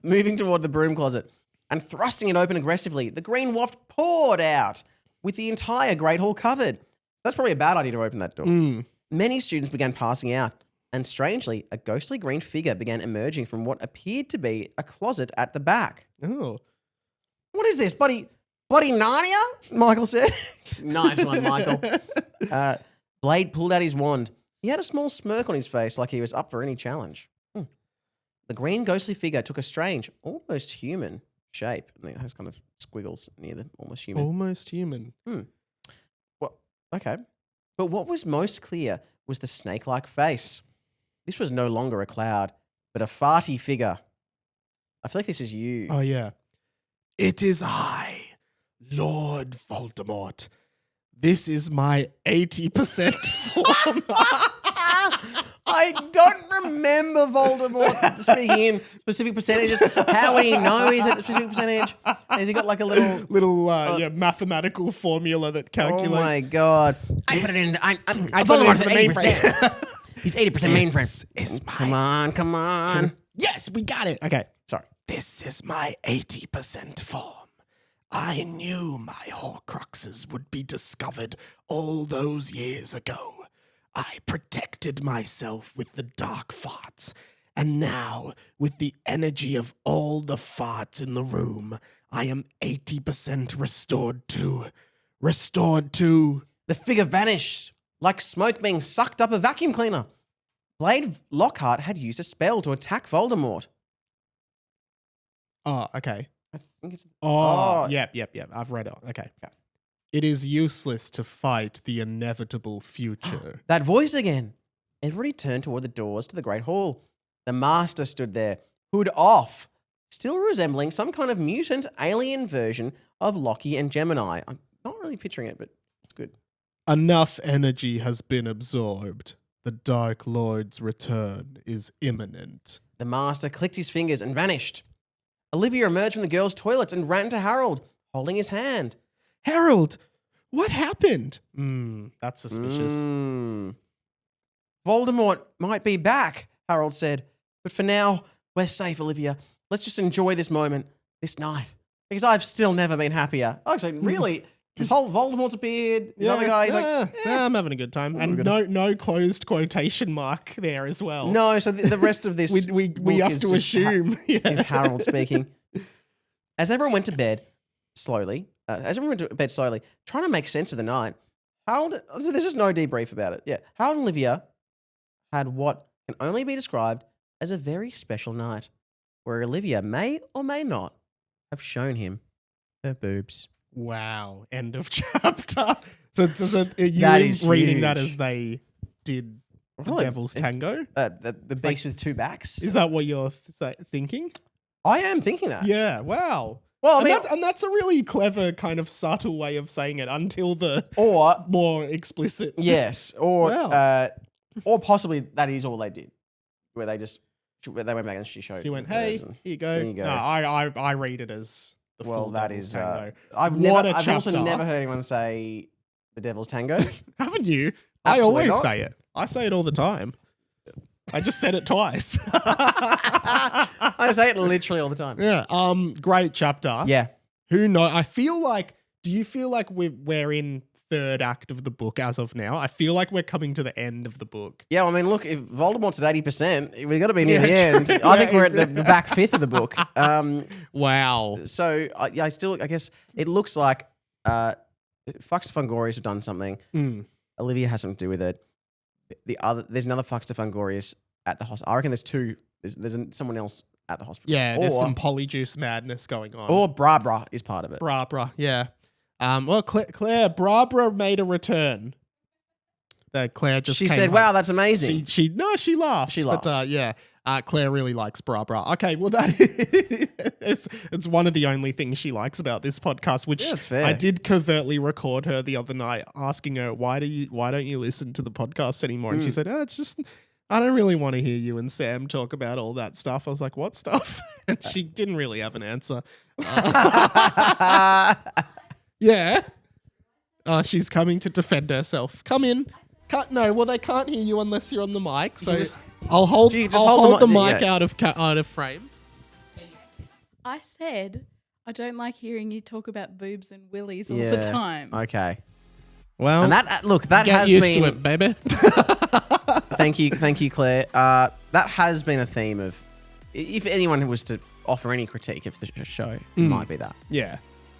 Speaker 2: Moving toward the broom closet and thrusting it open aggressively, the green waft poured out with the entire Great Hall covered. That's probably a bad idea to open that door. Many students began passing out, and strangely, a ghostly green figure began emerging from what appeared to be a closet at the back.
Speaker 1: Oh.
Speaker 2: What is this, bloody Narnia? Michael said. Nice one, Michael. Blade pulled out his wand. He had a small smirk on his face like he was up for any challenge. The green ghostly figure took a strange, almost human shape. And it has kind of squiggles near the almost human.
Speaker 1: Almost human.
Speaker 2: Well, okay. But what was most clear was the snake-like face. This was no longer a cloud, but a farty figure. I feel like this is you.
Speaker 1: Oh, yeah. It is I, Lord Voldemort. This is my 80% form.
Speaker 2: I don't remember Voldemort speaking in specific percentages. How would he know he's at a specific percentage? Has he got like a little
Speaker 1: mathematical formula that calculates?
Speaker 2: Oh my god! I put it in. I
Speaker 1: put it
Speaker 2: Voldemort's
Speaker 1: into the
Speaker 2: mainframe. He's 80% mainframe.
Speaker 1: Is my
Speaker 2: Come on.
Speaker 1: Yes, we got it. Okay.
Speaker 2: Sorry.
Speaker 1: This is my 80% form. I knew my Horcruxes would be discovered all those years ago. I protected myself with the dark farts, and now, with the energy of all the farts in the room, I am 80% restored to.
Speaker 2: The figure vanished, like smoke being sucked up a vacuum cleaner. Blade Lockhart had used a spell to attack Voldemort.
Speaker 1: Oh, okay.
Speaker 2: I think it's...
Speaker 1: Yep. I've read it. Okay. It is useless to fight the inevitable future.
Speaker 2: That voice again. Everybody turned toward the doors to the Great Hall. The Master stood there, hood off, still resembling some kind of mutant alien version of Loki and Gemini. I'm not really picturing it, but it's good.
Speaker 1: Enough energy has been absorbed. The Dark Lord's return is imminent.
Speaker 2: The Master clicked his fingers and vanished. Olivia emerged from the girls' toilets and ran to Harold, holding his hand.
Speaker 1: Harold, what happened? That's suspicious.
Speaker 2: Voldemort might be back, Harold said. But for now, we're safe, Olivia. Let's just enjoy this moment, this night. Because I've still never been happier. Actually, really, this whole Voldemort's appeared. This other guy, he's
Speaker 1: I'm having a good time. And no closed quotation mark there as well.
Speaker 2: No, so the rest of this
Speaker 1: we have to assume
Speaker 2: is Harold speaking. As everyone went to bed slowly, trying to make sense of the night, Harold, so there's just no debrief about it. Yeah. Harold and Olivia had what can only be described as a very special night, where Olivia may or may not have shown him her boobs.
Speaker 1: Wow. End of chapter. So are you
Speaker 2: That is
Speaker 1: reading
Speaker 2: huge.
Speaker 1: that as they did the Devil's Tango?
Speaker 2: The beast with two backs.
Speaker 1: Is that what you're thinking?
Speaker 2: I am thinking that.
Speaker 1: Yeah. Wow.
Speaker 2: Well, I mean,
Speaker 1: and that's a really clever kind of subtle way of saying it until the
Speaker 2: or
Speaker 1: more explicit.
Speaker 2: yes, or
Speaker 1: Wow.
Speaker 2: Or possibly that is all they did, where they went back and she showed.
Speaker 1: She went, "Hey, here you go."
Speaker 2: There you go.
Speaker 1: No, I read it as the full
Speaker 2: that
Speaker 1: Devil's
Speaker 2: is.
Speaker 1: Tango.
Speaker 2: I've also
Speaker 1: chapter.
Speaker 2: never heard anyone say the Devil's Tango.
Speaker 1: Haven't you?
Speaker 2: Absolutely
Speaker 1: I always
Speaker 2: not.
Speaker 1: say it. I say it all the time. I just said it twice.
Speaker 2: I say it literally all the time.
Speaker 1: Yeah. Great chapter.
Speaker 2: Yeah.
Speaker 1: Who knows? I feel like. Do you feel like we're in third act of the book as of now? I feel like we're coming to the end of the book.
Speaker 2: Yeah. I mean, look, if Voldemort's at 80%, we've got to be near the
Speaker 1: true.
Speaker 2: end. I think we're at the back fifth of the book.
Speaker 1: Wow.
Speaker 2: So I guess it looks like Fuxter Fungorious have done something. Olivia has something to do with it. There's another Fuxter Fungorious at the hospital. I reckon there's two. There's someone else at the hospital.
Speaker 1: Yeah, there's some polyjuice madness going on.
Speaker 2: Or Bra is part of it.
Speaker 1: Bra, yeah. Well, Claire, Bra made a return. that Claire just
Speaker 2: She
Speaker 1: came
Speaker 2: said,
Speaker 1: home.
Speaker 2: "Wow, that's amazing."
Speaker 1: She laughed.
Speaker 2: She laughed.
Speaker 1: But yeah, Claire really likes bra bra. Okay, well that it's one of the only things she likes about this podcast. Which
Speaker 2: Yeah, that's fair.
Speaker 1: I did covertly record her the other night, asking her why don't you listen to the podcast anymore? And she said, "Oh, it's just I don't really want to hear you and Sam talk about all that stuff." I was like, "What stuff?" And she didn't really have an answer. Yeah. She's coming to defend herself. Come in. No, well they can't hear you unless you're on the mic. So
Speaker 2: just-
Speaker 1: I'll hold
Speaker 2: You just
Speaker 1: I'll
Speaker 2: hold
Speaker 1: hold the
Speaker 2: the mi-
Speaker 1: mic
Speaker 2: yeah.
Speaker 1: out of frame.
Speaker 5: I said I don't like hearing you talk about boobs and willies all
Speaker 2: Yeah.
Speaker 5: the time.
Speaker 2: Okay.
Speaker 1: Well,
Speaker 2: And that that
Speaker 1: get
Speaker 2: has
Speaker 1: used
Speaker 2: been.
Speaker 1: to it, baby.
Speaker 2: Thank you, Claire. That has been a theme of. If anyone was to offer any critique of the show, it might be that,
Speaker 1: Yeah.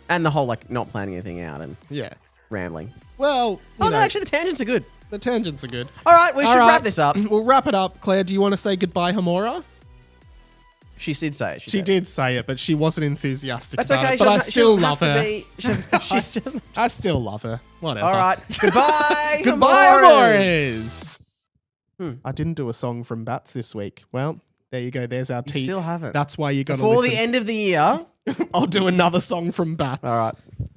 Speaker 2: and the whole like not planning anything out and
Speaker 1: Yeah.
Speaker 2: rambling.
Speaker 1: Well,
Speaker 2: Oh
Speaker 1: you
Speaker 2: no,
Speaker 1: know,
Speaker 2: actually, the tangents are good.
Speaker 1: the tangents are good.
Speaker 2: All right, we should
Speaker 1: All right.
Speaker 2: wrap this up.
Speaker 1: We'll wrap it up. Claire, do you want to say goodbye, Hamora?
Speaker 2: She did say it.
Speaker 1: She
Speaker 2: said it.
Speaker 1: did say it, but she wasn't enthusiastic
Speaker 2: That's
Speaker 1: about
Speaker 2: okay.
Speaker 1: it. But I
Speaker 2: she
Speaker 1: still
Speaker 2: doesn't
Speaker 1: love
Speaker 2: have
Speaker 1: her.
Speaker 2: to be- she doesn't-
Speaker 1: I still love her. Whatever.
Speaker 2: All right. Goodbye.
Speaker 1: Goodbye,
Speaker 2: Amores.
Speaker 1: Amores. I didn't do a song from Bats this week. Well, there you go. There's our
Speaker 2: You
Speaker 1: tea.
Speaker 2: still haven't.
Speaker 1: That's why you got to
Speaker 2: Before
Speaker 1: listen.
Speaker 2: the end of the year.
Speaker 1: I'll do another song from Bats.
Speaker 2: All right.